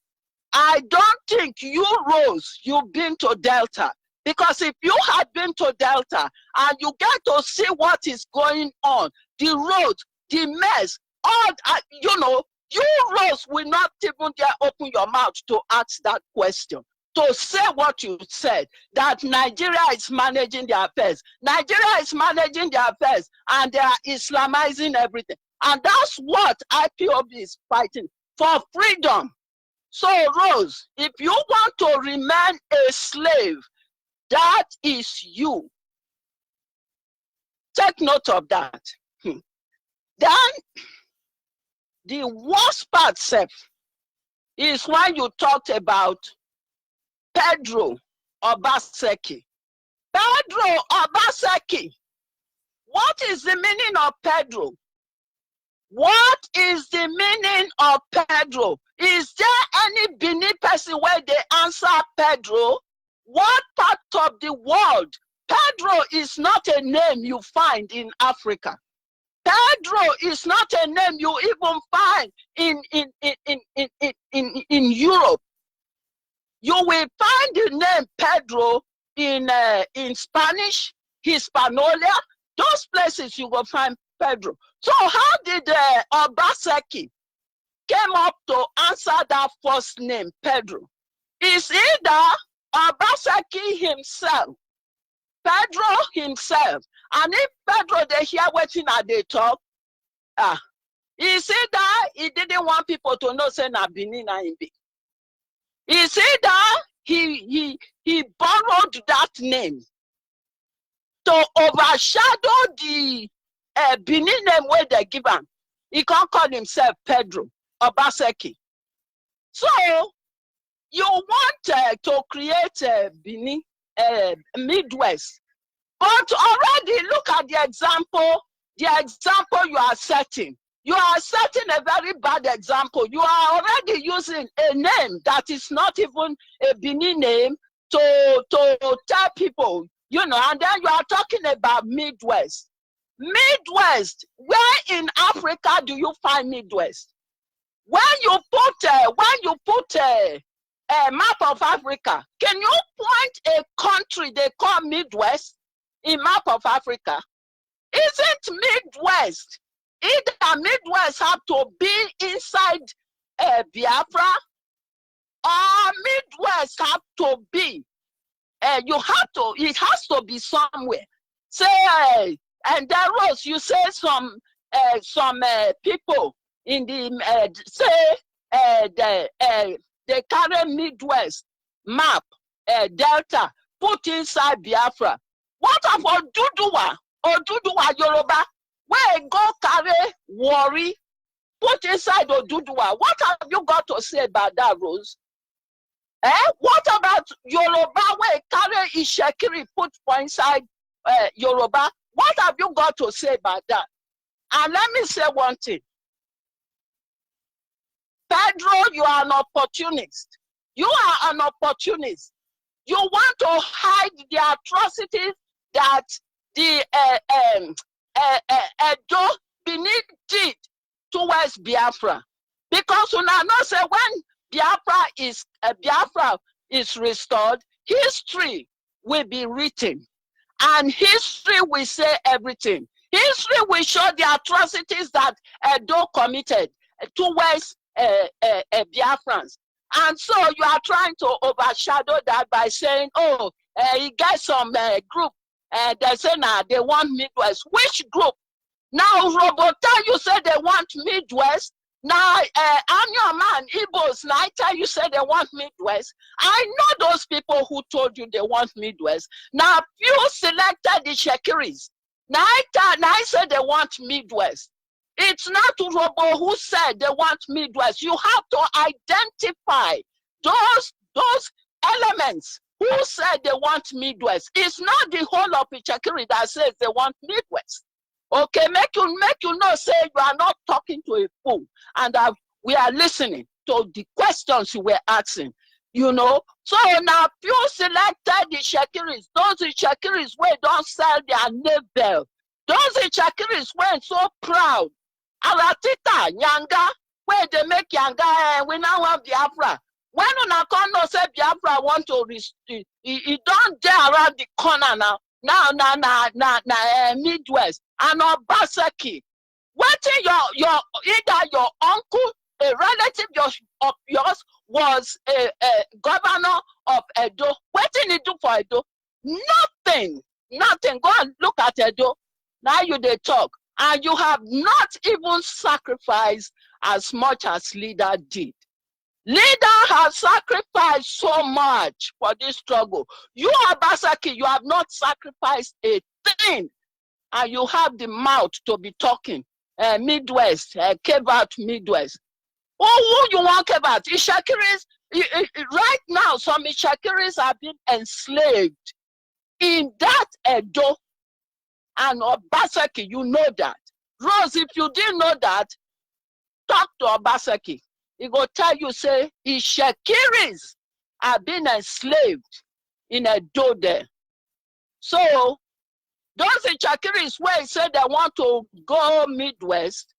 I don't think you, Rose, you've been to Delta. Because if you had been to Delta and you get to see what is going on, the roads, the mess, all, you, Rose, will not even dare open your mouth to ask that question. To say what you said, that Nigeria is managing their affairs. Nigeria is managing their affairs and they are Islamizing everything. And that's what IPOB is fighting for, freedom. So, Rose, if you want to remain a slave, that is you. Take note of that. Then, the worst part, Seth, is when you talked about Pedro Obaseki. Pedro Obaseki. What is the meaning of Pedro? What is the meaning of Pedro? Is there any Benin person where they answer Pedro? What part of the world? Pedro is not a name you find in Africa. Pedro is not a name you even find in Europe. You will find the name Pedro in Spanish, Hispaniola. Those places you will find Pedro. So how did Obaseki came up to answer that first name, Pedro? Is either Obaseki himself, Pedro himself, and if Pedro they hear what they talk, he said that he didn't want people to know say na Benin na him be. He said that he borrowed that name to overshadow the Benin name where they give him. He can't call himself Pedro Obaseki. So you want to create a Benin Midwest, but already look at the example you are setting. You are setting a very bad example. You are already using a name that is not even a Benin name to tell people, and then you are talking about Midwest. Midwest, where in Africa do you find Midwest? When you put a map of Africa, can you point a country they call Midwest in map of Africa? Isn't Midwest? Either Midwest have to be inside Biafra, or Midwest have to be, it has to be somewhere. Say, and there was, you say some people in the, they carry Midwest map, Delta, put inside Biafra. What about Dudua Oduduwa Yoruba, where go carry worry, put inside Oduduwa. What have you got to say about that, Rose? What about Yoruba, where carry Ishekiri, put inside Yoruba? What have you got to say about that? And let me say one thing. Pedro, you are an opportunist. You are an opportunist. You want to hide the atrocities that the Edo Benin did towards Biafra. Because you now know say when Biafra is restored, history will be written. And history will say everything. History will show the atrocities that Edo committed towards Biafrans. And so you are trying to overshadow that by saying, oh, you get some group, they say now they want Midwest. Which group? Now, Robota, you said they want Midwest. Now, I'm your man, Igbos, now I tell you say they want Midwest. I know those people who told you they want Midwest. Now, few selected the Shekiris. Now I said they want Midwest. It's not Robo who said they want Midwest. You have to identify those elements who said they want Midwest. It's not the whole of Ichakiri that says they want Midwest. Okay, make you know, say you are not talking to a fool, and we are listening to the questions you were asking. You know, so now few selected the Shakiris, those Shakiris where don't sell their navel. Those Shakiris were so proud. Alatita, Nyanga, where they make Nyanga, we now have Biafra. When Unakono say Biafra want to he don't dare around the corner now. Now, Midwest and Obaseki. What your either your uncle, a relative of yours, was a governor of Edo. What did he do for Edo? Nothing. Go and look at Edo. Now they talk. And you have not even sacrificed as much as leader did. Leader has sacrificed so much for this struggle. You, Obaseki, you have not sacrificed a thing. And you have the mouth to be talking. Midwest, cave out Midwest. Who you want cave out? Ishakiris, right now, some Ishakiris have been enslaved in that Edo. And Obaseki, you know that. Rose, if you didn't know that, talk to Obaseki. He go tell you, say, Ishakiris have been enslaved in Edo there. So, those Ishakiris where he said they want to go Midwest,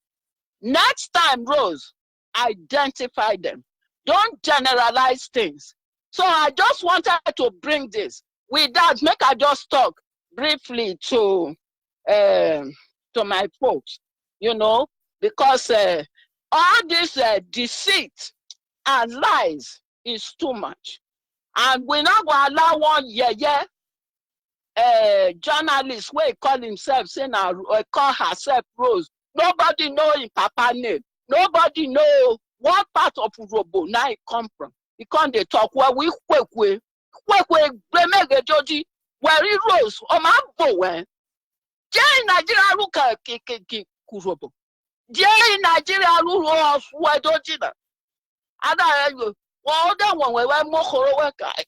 next time, Rose, identify them. Don't generalize things. So I just wanted to bring this. With that, make I just talk briefly to my folks, you know, because all this deceit and lies is too much. And we're not going to allow one journalist where he call himself, saying, call herself Rose. Nobody know in Papa name. Nobody know what part of Urobo now he come from. He can't they talk where we quick, make a judge where he rose. My boy, Jay Nigeria look at Kurobo. Jay Nigeria look where don't you know? And I go, well, that one where more guy,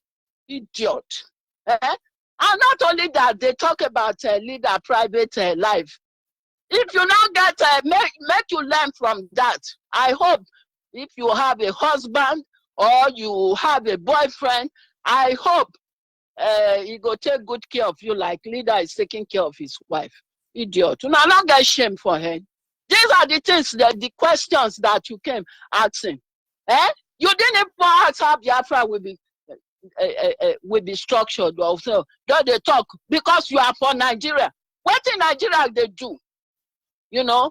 idiot. And not only that, they talk about lead a private life. If you now get, make you learn from that. I hope if you have a husband or you have a boyfriend, I hope he go take good care of you like leader is taking care of his wife. Idiot. You not get shame for her. These are the things, the questions that you came asking. You didn't even ask how Biafra will be structured also. Just they talk because you are for Nigeria. What in Nigeria they do? You know,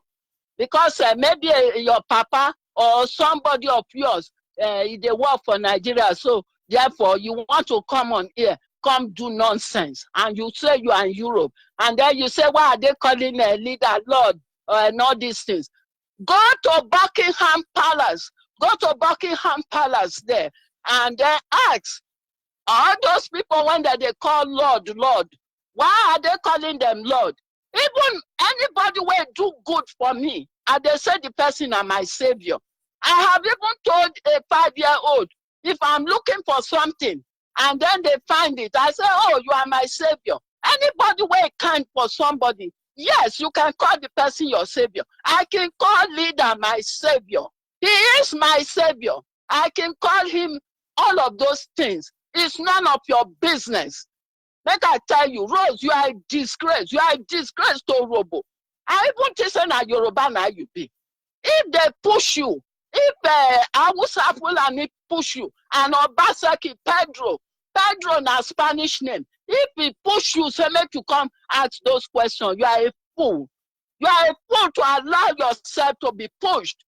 because maybe your papa or somebody of yours, they work for Nigeria, so therefore you want to come on here, come do nonsense, and you say you are in Europe, and then you say, why are they calling a leader Lord and all these things? Go to Buckingham Palace. Go to Buckingham Palace there, and then ask all those people when they call Lord, why are they calling them Lord? Even anybody will do good for me, and they say the person are my savior. I have even told a 5-year-old, if I'm looking for something, and then they find it, I say, oh, you are my savior. Anybody will kind for somebody, yes, you can call the person your savior. I can call leader my savior. He is my savior. I can call him all of those things. It's none of your business. Like I tell you, Rose, you are a disgrace. You are a disgrace to Robo. I even think na Yoruba na you be. If they push you, if Awusa Fulani push you, and Obaseki Pedro na Spanish name, if he push you, say make you come ask those questions, you are a fool. You are a fool to allow yourself to be pushed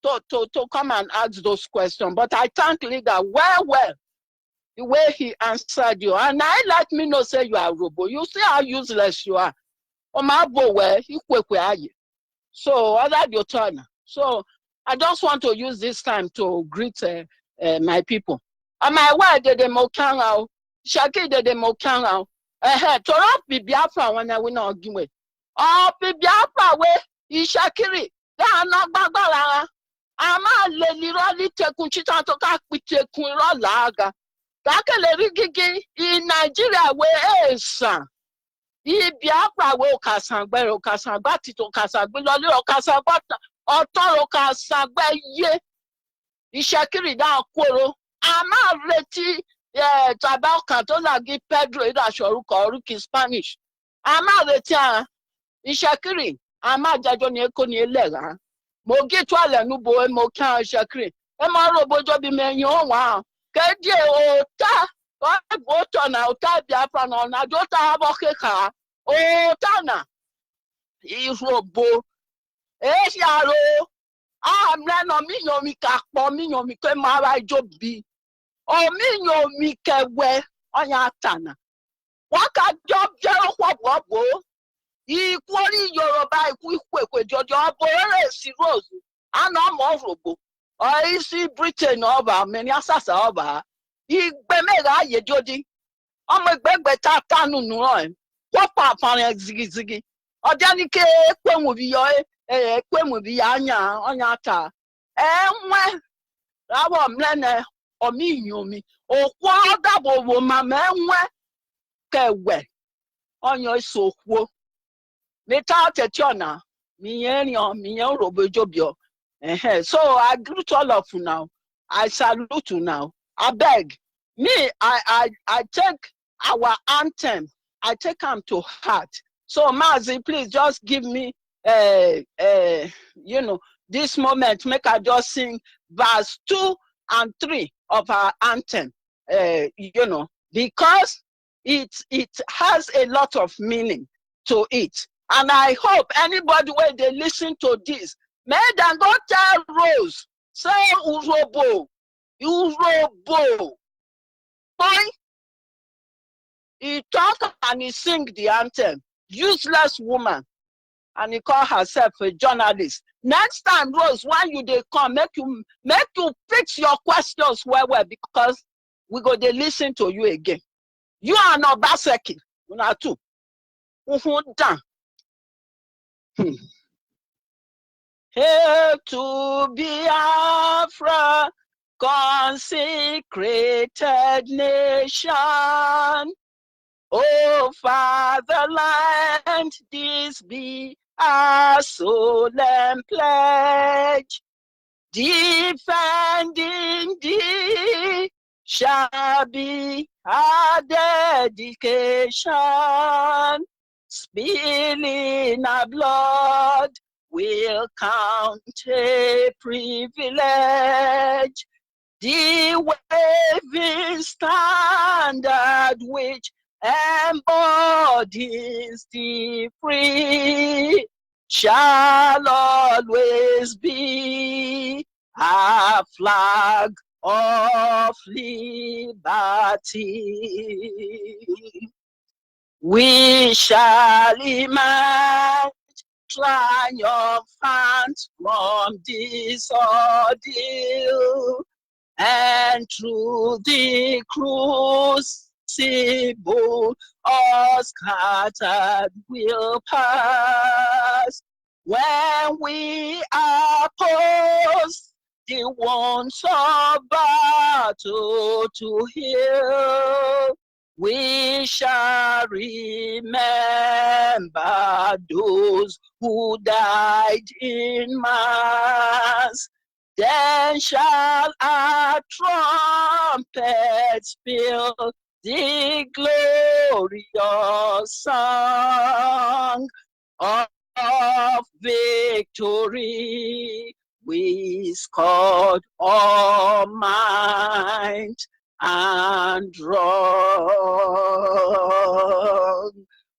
to come and ask those questions. But I thank leader well, the way he answered you. And I let me know, say you are Robo. You see how useless you are. So, other your turn. So, I just want to use this time to greet my people. And my word, the Mokanga, Shaki, the Mokanga, to not be Biafra when I will not give it. Oh, be Biafra way, Ishakiri, they are not Bagala. Ama lelirali tekunchita to kak pitekun laga. Kakele rigigi in Nigeria we esa. I Biafra we okasangba tito kasagbe loli okasangba oto okasangbe ye. Ishakiri da kworo. Ama reti tabao kantola gi Pedro ida shoruko oruki Spanish. Ama reti Ishakiri ama jajo ni eko ni elega. Mo get to alle nubo mo kan Ishakiri. E ma robo jo bi me yan wa. Keje o ta o to na o ta Biafra na jo ta abokeka. O ta na irobo e yaro amle no mi yan mi ka po mi yan mi ke ma ra jo bi o mi yan mi ke we onya tana waka jo jero kwabo ikwori Yoruba ikwe jojo abore si Rose ana mo robo o isi Britain oba meni asasa oba igbe mega ye jodi omo igbegbe ta tanu nu o Papa fan zigizigi. Ojanike kwemu bi yo kwemu bi anya onya ta. Enwe rawo mlene omi nyomi. Okwo dabo wo mama enwe kewe. Onyo isokwo. Meta tetiona mi yen robo jobio. So I greet all of you now. I salute you now. I beg. Me, I take our anthem. I take them to heart. So, Mazi, please just give me, this moment. Make I just sing verse 2 and 3 of our anthem. Because it has a lot of meaning to it. And I hope anybody when they listen to this, may they go tell Rose, say Urobo. Boy. He talk and he sing the anthem. Useless woman. And he call herself a journalist. Next time, Rose, when you they come, make you fix your questions well, because we go to listen to you again. You are not Baseki. Una too. Hail to Biafra, consecrated nation. Oh, fatherland, this be our solemn pledge. Defending thee shall be our dedication. Spilling our blood will count a privilege. The waving standard which embodies the free shall always be a flag of liberty. We shall emerge triumphant from this ordeal, and through the crucible all scattered will pass. When we oppose the wounds of battle to heal, we shall remember those who died in mass. Then shall our trumpets fill the glorious song of victory. We scored all might and wrong.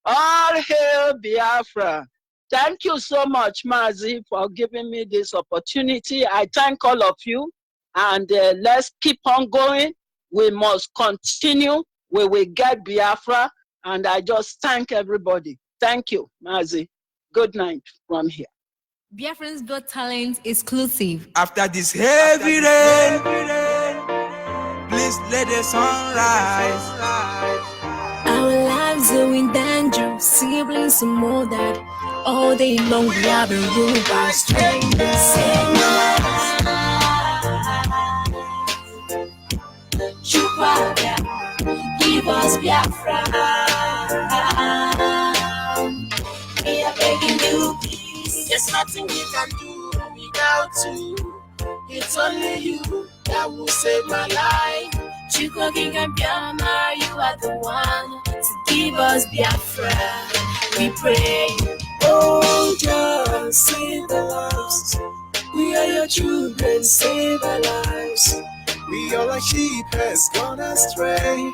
All hail Biafra. Thank you so much, Mazi, for giving me this opportunity. I thank all of you, and let's keep on going. We must continue. We will get Biafra, and I just thank everybody. Thank you, Mazi. Good night from here. Biafran's Got Talent exclusive. After this heavy rain, please let the sun rise. Our lives are in danger, siblings and more that all day long we have been ruled by strangers. Save my life. Give us Biafra. We are begging you, please. There's nothing we can do without you. It's only you that will save my life. Chukwu and Biama, you are the one to give us Biafra. We pray, oh, just save the lives. We are your children, save our lives. We all like sheep has gone astray.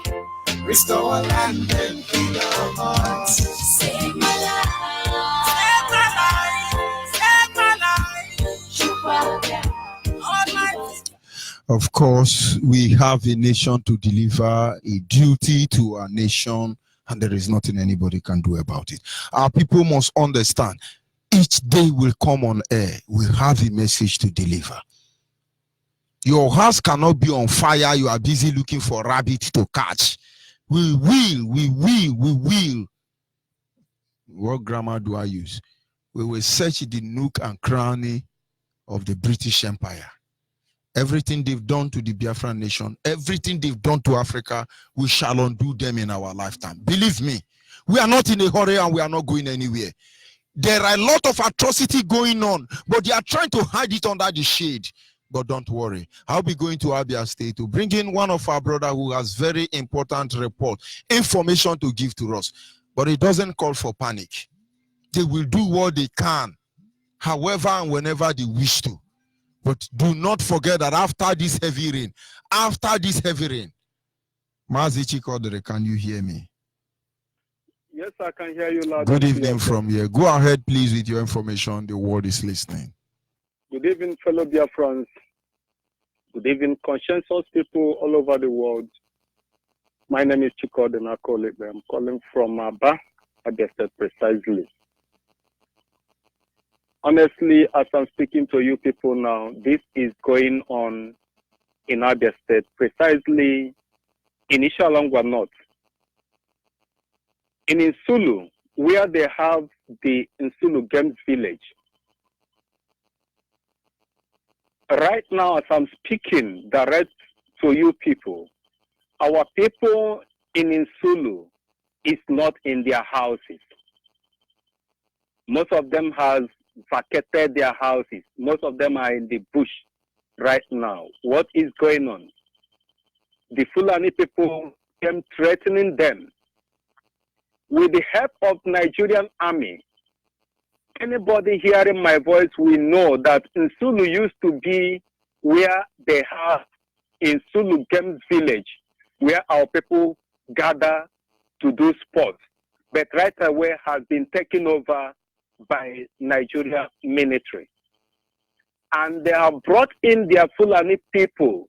Restore our land and heal our hearts. Save my life. Save my life. Save my life. Of course, we have a nation to deliver, a duty to our nation, and there is nothing anybody can do about it. Our people must understand, each day will come on air, we have a message to deliver. Your house cannot be on fire, you are busy looking for rabbit to catch. We will. What grammar do I use? We will search the nook and cranny of the British Empire. Everything they've done to the Biafran nation, everything they've done to Africa, we shall undo them in our lifetime. Believe me, we are not in a hurry and we are not going anywhere. There are a lot of atrocity going on, but they are trying to hide it under the shade. But don't worry, I'll be going to Abia State to bring in one of our brothers who has very important report, information to give to us. But it doesn't call for panic. They will do what they can, however and whenever they wish to. But do not forget that after this heavy rain, Mazi Chikodere, can you hear me? Yes, I can hear you loud. Good evening from here. Go ahead, please, with your information. The world is listening. Good evening, fellow Biafrans. Good evening, conscientious people all over the world. My name is Chikodere. I'm calling from Aba, Abia State precisely. Honestly, as I'm speaking to you people now, this is going on in Abia State, precisely in Ishalongwa North. In Insulu, where they have the Insulu Games Village. Right now, as I'm speaking direct to you people, our people in Insulu is not in their houses. Most of them has vacated their houses. Most of them are in the bush right now. What is going on? The Fulani people came threatening them. With the help of Nigerian army, anybody hearing my voice will know that Insulu used to be where they have Insulu Games Village, where our people gather to do sports. But right away has been taken over by Nigeria military. And they have brought in their Fulani people,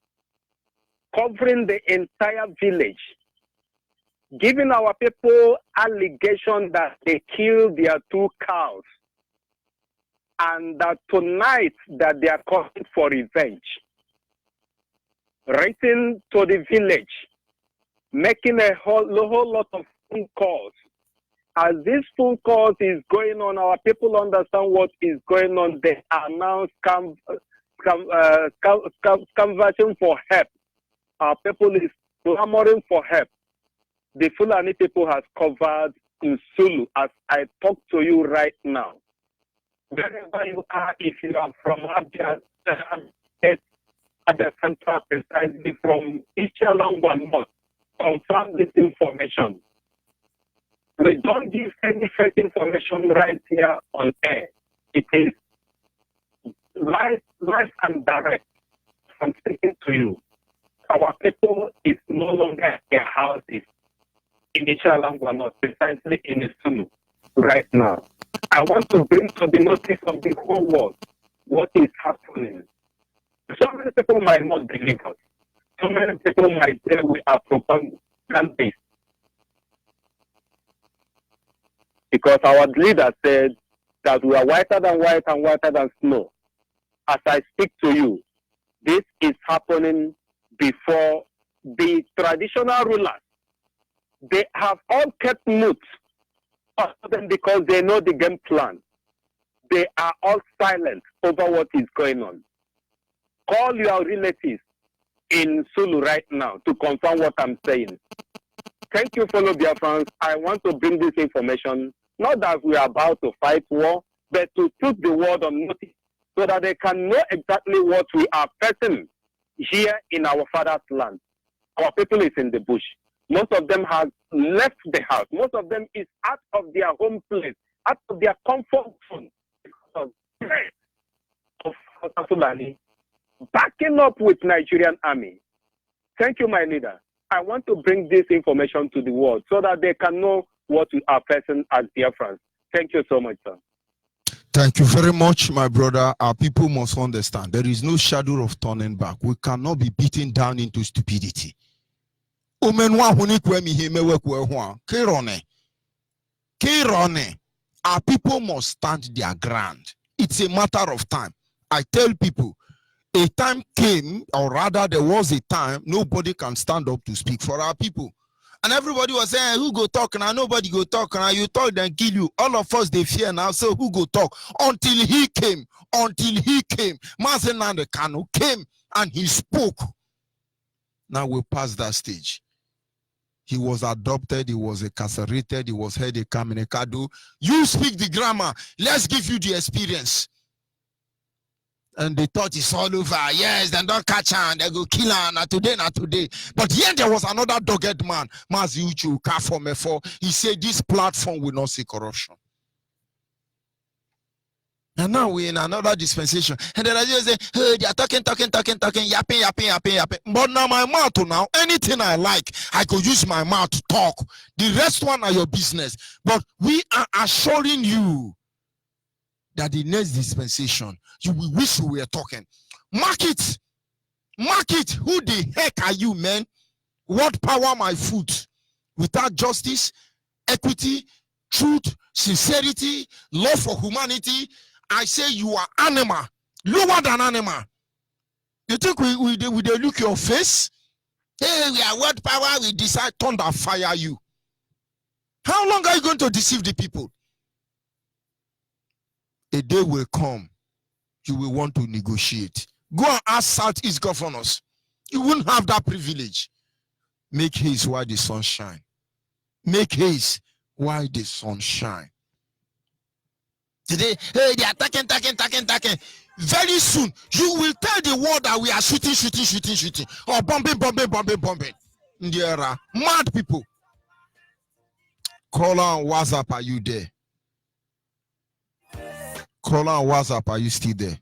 covering the entire village, giving our people allegation that they killed their 2 cows, and that tonight that they are coming for revenge. Written to the village, making a whole lot of phone calls. As this phone calls is going on, our people understand what is going on. They are now conversing for help. Our people is clamoring for help. The Fulani people has covered in Sulu as I talk to you right now. Wherever you are, if you are from Abia, at the center, precisely from Ichalongwa North, confirm this information. We don't give any fake information right here on air. It is live and direct from speaking to you. Our people is no longer at their houses in Ichalongwa North, precisely in the Sulu right now. I want to bring to the notice of the whole world what is happening. So many people might not believe us. So many people might say we are propaganda-based. Because our leader said that we are whiter than white and whiter than snow. As I speak to you, this is happening before the traditional rulers. They have all kept mute, because they know the game plan. They are all silent over what is going on. Call your relatives in Sulu right now to confirm what I'm saying. Thank you, fellow Biafrans. I want to bring this information, not that we are about to fight war, but to put the word on notice so that they can know exactly what we are facing here in our father's land. Our people is in the bush. Most of them have left the house. Most of them is out of their home place, out of their comfort zone because of threat of Fulani backing up with Nigerian army. Thank you, my leader. I want to bring this information to the world so that they can know what we are facing as Biafrans. Thank you so much, sir. Thank you very much, my brother. Our people must understand there is no shadow of turning back. We cannot be beaten down into stupidity. Our people must stand their ground. It's a matter of time. I tell people, a time came, or rather there was a time, nobody can stand up to speak for our people. And everybody was saying, who go talk now? Nobody go talk now. You talk, then kill you. All of us, they fear now. So who go talk? Until he came. Mazenande Kanu came and he spoke. Now we pass that stage. He was adopted. He was incarcerated. He was head a Kamenekadu. You speak the grammar. Let's give you the experience. And they thought it's all over. Yes, then don't catch her. They go kill her. Not today, not today. But here there was another dogged man. He said this platform will not see corruption. And now we're in another dispensation. And then I just say, hey, they are talking, yapping. But now my mouth now, anything I like, I could use my mouth to talk. The rest one are your business. But we are assuring you that the next dispensation, you will wish we were talking. Mark it. Who the heck are you, man? What power my foot? Without justice, equity, truth, sincerity, love for humanity, I say you are animal, lower than animal. You think we look your face? Hey, we are what power? We decide thunder fire you. How long are you going to deceive the people? A day will come, you will want to negotiate. Go and ask Southeast governors. You wouldn't have that privilege. Make haste while the sun shine. Make haste while the sun shine. Today, hey, they are attacking. Very soon, you will tell the world that we are shooting. Or bombing. There are mad people. Call on WhatsApp, are you there? Call on WhatsApp, are you still there?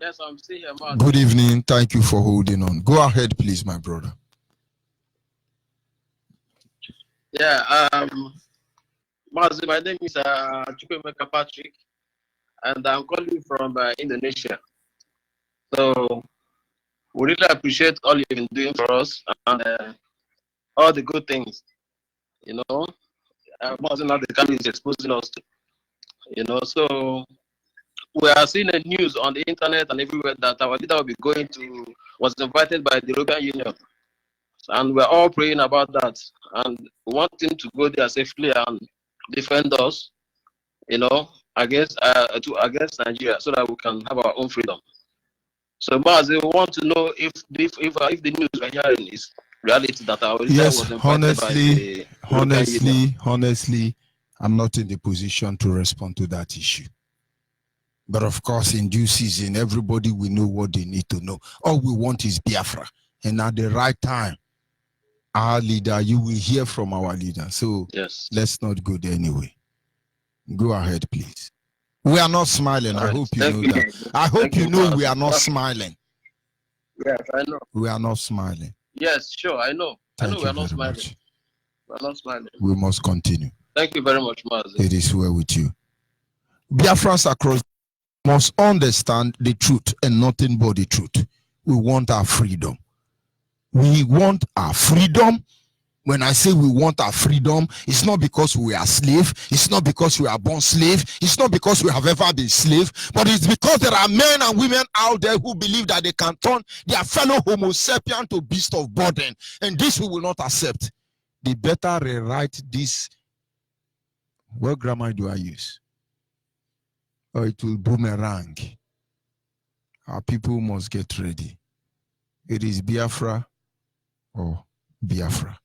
Yes, I'm still here. Good evening. Thank you for holding on. Go ahead, please, my brother. Yeah, my name is Chukwemeka Patrick, and I'm calling from Indonesia. So we really appreciate all you've been doing for us and all the good things. You know, Mazen now the country is exposing us to. So we are seeing the news on the internet and everywhere that our leader was invited by the European Union. And we're all praying about that. And we want him to go there safely and defend us, you know, against Nigeria, so that we can have our own freedom. So, Baz, we want to know if the news we're hearing is reality, that our leader was invited by the honestly, I'm not in the position to respond to that issue. But of course, in due season, everybody will know what they need to know. All we want is Biafra. And at the right time, our leader, you will hear from our leader. So yes, let's not go there anyway. Go ahead, please. We are not smiling. I hope you know that. I hope you know we are not smiling. Yes, I know. We are not smiling. Yes, sure, I know. I know we are not smiling. We are not smiling. We must continue. Thank you very much, Mazi. It is well with you. Biafrans across must understand the truth and nothing but the truth. We want our freedom. We want our freedom. When I say we want our freedom, it's not because we are slave. It's not because we are born slave. It's not because we have ever been slave. But it's because there are men and women out there who believe that they can turn their fellow Homo sapien to beast of burden. And this we will not accept. They better rewrite this. What grammar do I use? Or it will boomerang. Our people must get ready. It is Biafra or Biafra.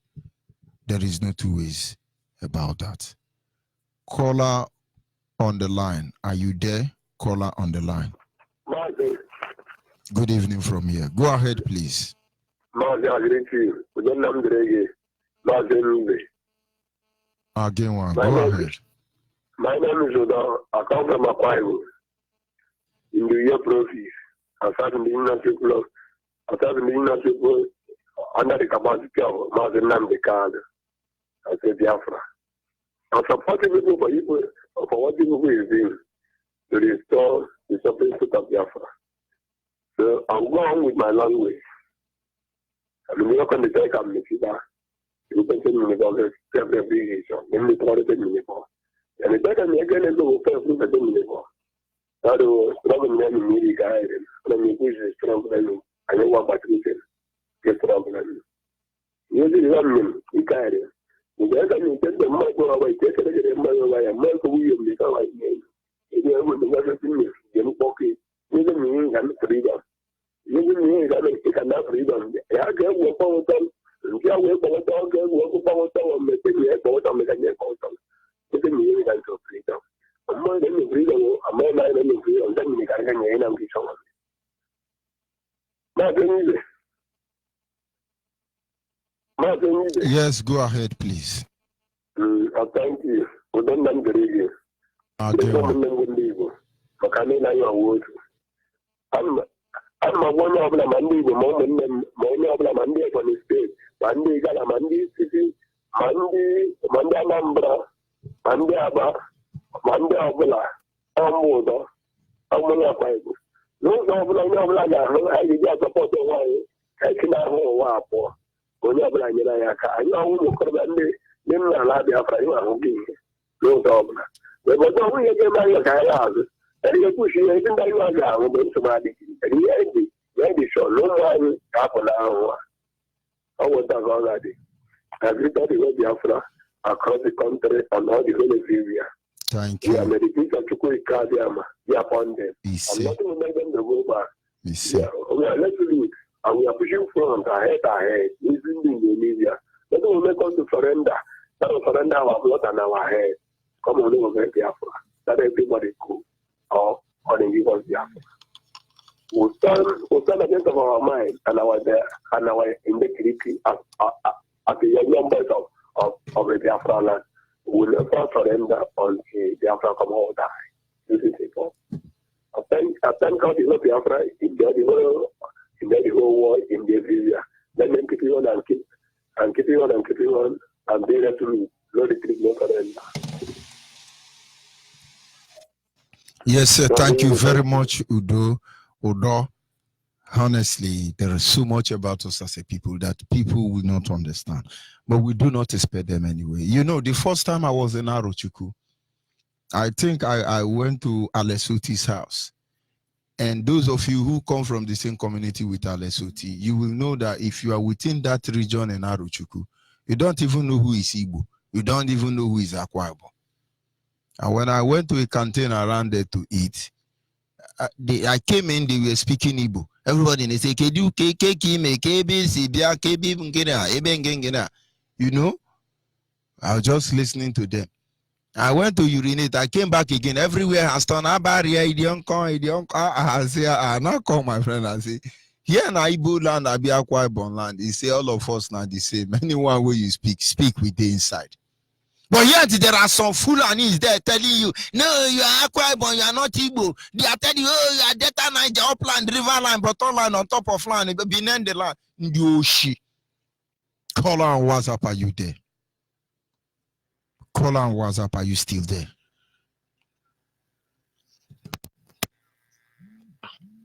There is no two ways about that. Caller on the line. Are you there? Caller on the line. Good evening from here. Go ahead, please. Again one. Go ahead. My name is Oda. I come from Akwa in the year province. I started in the United People. I started in the United People under the capacity of Mazen Namdekad. I said Biafra. I'm supporting people for what people is doing to restore the supreme state of Biafra. So I'm going with my language. I'm not going to take a Messiah. You can tell me about the segregation. Then we call it a minimum. And the better me again is the first look at the minimum. That was strong men in the guidance. Let me push the strong men. I know what to do. Get strong men. Usually, one in guidance. The better me take the micro away, take it again, my way, and make a wheel become like me. If you ever do everything, you pocket, you don't mean I'm freedom. You don't mean I cannot freedom. I get what power time. You are well, but I'll get what power time and make it about a mechanic power. It's a meaning of freedom. I'm more than a freedom, I'm more than a freedom, then you can get an ambition. Yes, go ahead, please. Thank you. We don't know the radio. I'm a one of the Monday, the moment of the Monday for the state. Monday, Galamandi City, Monday, Nambra, Monday, Abba, Monday, Abula, Amoda, Amona Bible. No, I just support the way I can have a wapo. Whenever I know who could have been allowed the Afra, no dog. But don't we get my guy? And you push it, and you are down with somebody. And he ready, so no one happen now. I was done already. Everybody will be Afra across the country and all the whole area. Thank you. We are meditating to quick cardiama. We are upon them. I'm not going to make them the go back. We are let's do it. And we are pushing front ahead. Using the media. That will make us to surrender. That will surrender our blood and our head. Come on, over Biafra. That everybody cool. Or the give us Biafra. We'll stand against our mind and our integrity as the young members of the Biafra land. We will never surrender until Biafra come all die. This is it. I thank God is not Biafra in the whole world, in the area. Let them keep it on and keep it on and be resolute. No retreat, no surrender. Yes, sir. Thank you very much, Udo. Honestly, there is so much about us as a people that people will not understand. But we do not expect them anyway. You know, the first time I was in Arochukwu, I think I went to Alesuti's house. And those of you who come from the same community with Alesoti, you will know that if you are within that region in Aruchuku, you don't even know who is Igbo. You don't even know who is Akwa Ibom. And when I went to a canteen around there to eat, I came in, they were speaking Igbo. Everybody, they say, you know, I was just listening to them. I went to urinate. I came back again. Everywhere I stand, I say, I now call my friend. I say, here in Igbo land, I be Akwa Ibom land. He say, all of us now the same. Anyone where you speak with the inside. But yet there are some Fulanis there telling you, no, you are Akwa Ibom, you are not Igbo. They are telling you, oh, you are Delta Niger, upland, river line, bottom line, on top of land, behind the land. Yoshi. Call on WhatsApp, are you there? Call on WhatsApp, are you still there?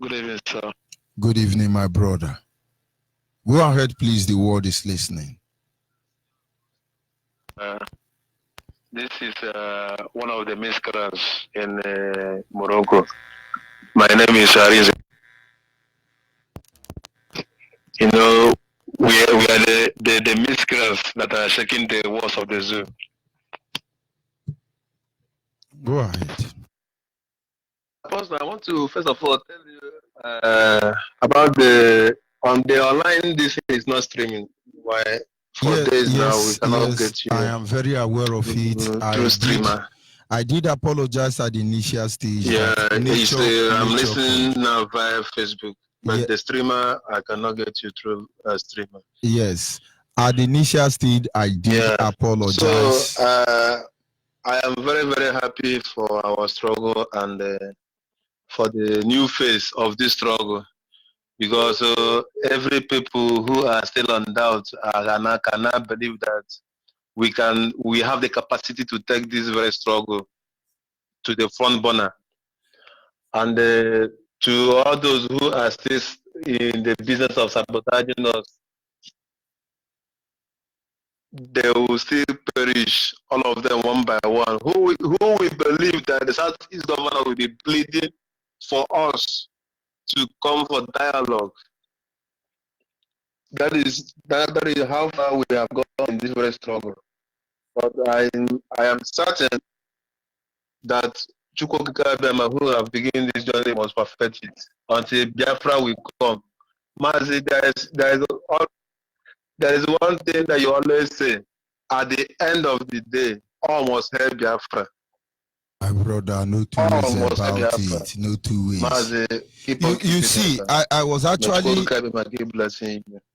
Good evening, sir. Good evening, my brother. Go ahead, please. The world is listening. This is one of the miscreants in Morocco. My name is Ariz. You know, we are the miscreants that are shaking the walls of the zoo. Go ahead. First, I want to first of all tell you about the online. This is not streaming. Why? For days now, we cannot get you. I am very aware of it. Through streamer. I did apologize at the initial stage. Yeah, I'm listening now via Facebook, but the streamer, I cannot get you through streamer. Yes, at the initial stage, I did apologize. So I am very, very happy for our struggle and for the new phase of this struggle, because every people who are still on doubt cannot believe that we have the capacity to take this very struggle to the front burner. And to all those who are still in the business of sabotaging us, they will still perish, all of them one by one. Who will believe that the Southeast governor will be pleading for us to come for dialogue? That is how far we have gone in this very struggle. But I am certain that Chukwukabema, who have begun this journey, must perfect it until Biafra will come. Mazi, there is one thing that you always say: at the end of the day, all must help Biafra. My brother, no two ways about it. No two ways. Mazi, you see, I was actually.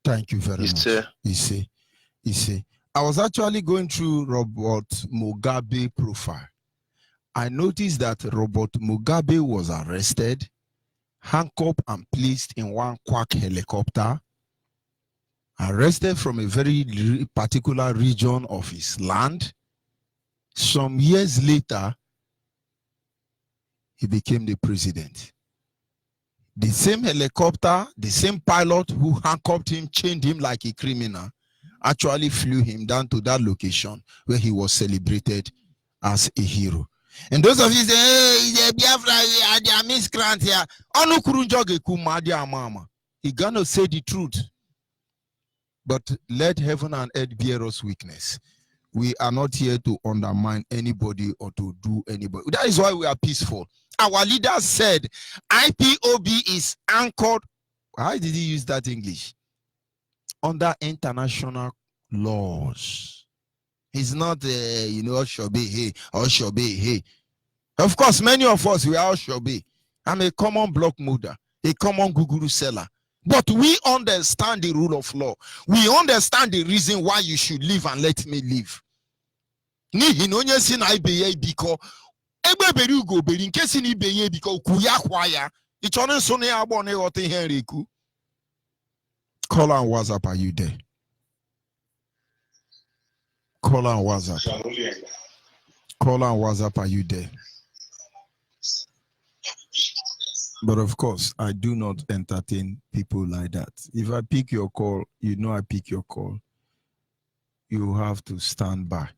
Thank you very much. You see, I was actually going through Robert Mugabe profile. I noticed that Robert Mugabe was arrested, handcuffed and placed in one quack helicopter, arrested from a very particular region of his land. Some years later, he became the president. The same helicopter, the same pilot who handcuffed him, chained him like a criminal, actually flew him down to that location where he was celebrated as a hero. And those of you say, hey, Biafra, they are miscreant here. He's gonna say the truth. But let heaven and earth bear us witness. We are not here to undermine anybody or to do anybody. That is why we are peaceful. Our leader said IPOB is anchored. How did he use that English? Under international laws. He's not, Oshobe, hey, Oshobe, hey. Of course, many of us, we are Oshobe. I'm a common block molder, a common Guguru seller. But we understand the rule of law. We understand the reason why you should live and let me live. Call on WhatsApp, are you there? Call on WhatsApp. Call on WhatsApp, are you there? But of course, I do not entertain people like that. If I pick your call, you know I pick your call. You have to stand by.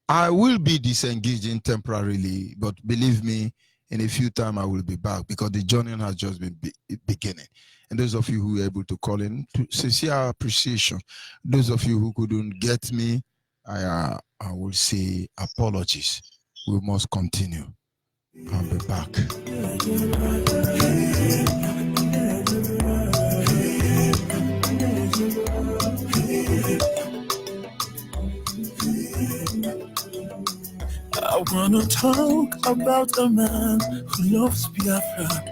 I will be disengaging temporarily, but believe me, In a few time, I will be back because the journey has just been beginning. And those of you who were able to call in, to sincere appreciation. Those of you who couldn't get me, I will say apologies. We must continue. I'll be back. I wanna talk about a man who loves Biafra.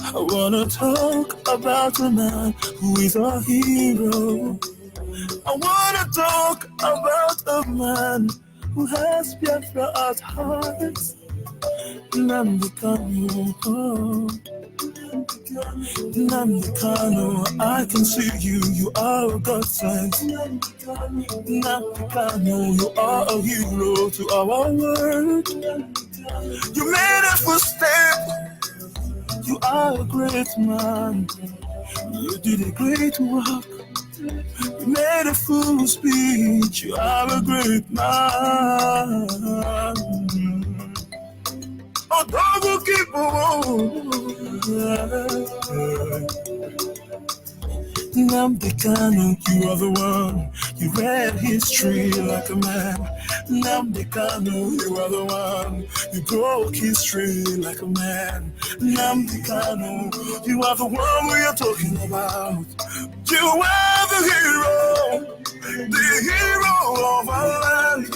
I wanna talk about a man who is a hero. I wanna talk about a man who has Biafra at heart. Nnamdi Kanu, Nnamdi Kanu, I can see you, you are a godsend. Nnamdi Kanu, you are a hero to our world. You made a footstep, you are a great man. You did a great work, you made a full speech, you are a great man. Oh, double keep Nnamdi Kanu, you are the one. You read history like a man. Nnamdi Kanu, you are the one. You broke history like a man. Nnamdi Kanu, you are the one we are talking about. You are the hero of our land.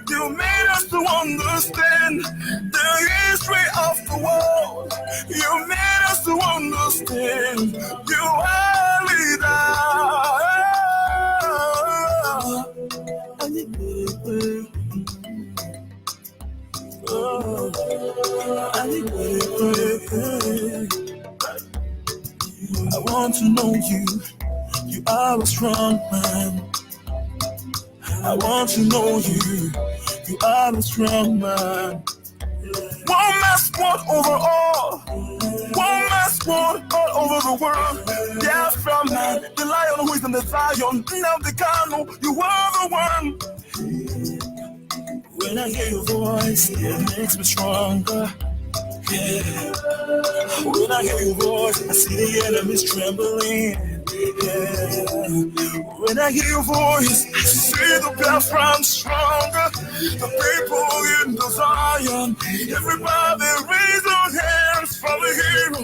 You made us to understand the history of the world. You made us to understand you are leader. I want to know you. You are a strong man. I want to know you. You are a strong man. One man's sport over all. One man's sport all over the world. Biafra man, the lion who is in the Zion. Nnamdi Kanu, you are the one. When I hear your voice, it makes me stronger. Yeah. When I hear your voice, I see the enemies trembling. Yeah. When I hear your voice, I see the Biafran stronger. The people in the Zion, everybody raise their hands for the hero.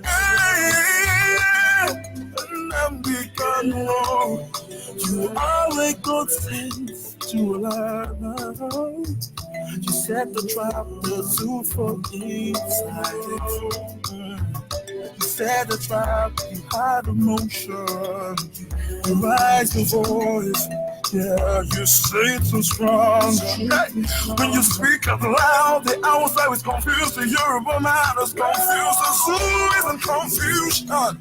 Hey, Nnamdi Kanu, you are a good sense to allow. You set the trap, the zoo for inside it. You set the trap, you had emotion. You rise your voice, yeah, you say it so strong. When you speak out loud, the outside is confused. The Yoruba man is confused. The zoo is in confusion.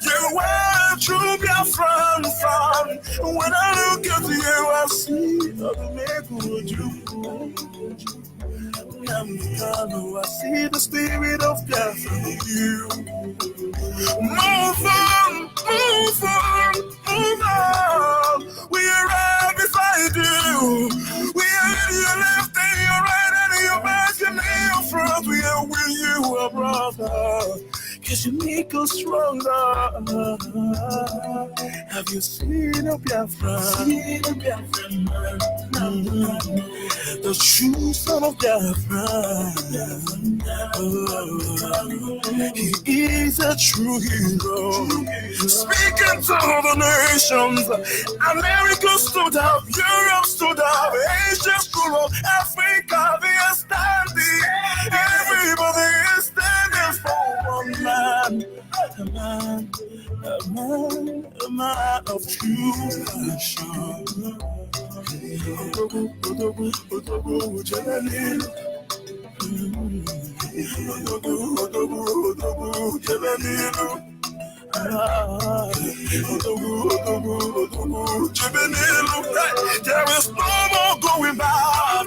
You are a true Biafran son. When I look at you, I see the miracle you. I see the spirit of death in you. Move on, move on, move on. We are right beside you. We are in your left and your right and your back and your front. We are with you, our brother. Cause you make us stronger. Have you seen a Biafra? The true son of Biafra. He is a true hero. Speaking to the nations, America stood up, Europe stood up, Asia stood up, Africa, they are standing. Everybody is standing for one man. A man of true passion. There is no more going back.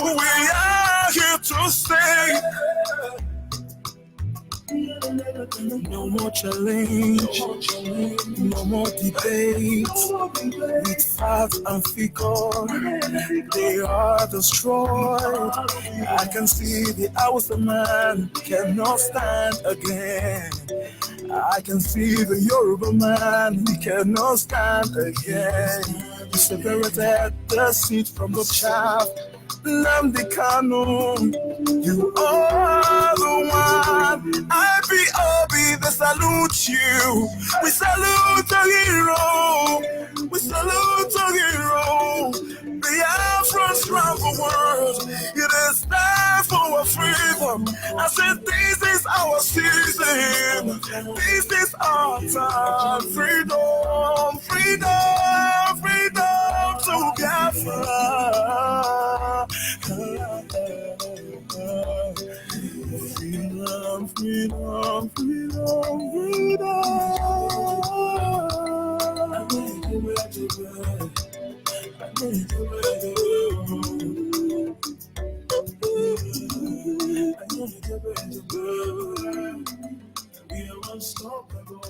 We are here to stay. No more challenge, no more debate with facts and figure. They are destroyed. I can see the house of man cannot stand again. I can see the Yoruba man, he cannot stand again. He separated the seed from the chaff. Nnamdi Kanu, you are the one. IBOB, they salute you. We salute a hero. We salute a hero. Biafrans round the world. It is time for our freedom. I said, this is our season. This is our time. Freedom, freedom, freedom to Biafra. Freedom, freedom, freedom, freedom. We are unstoppable.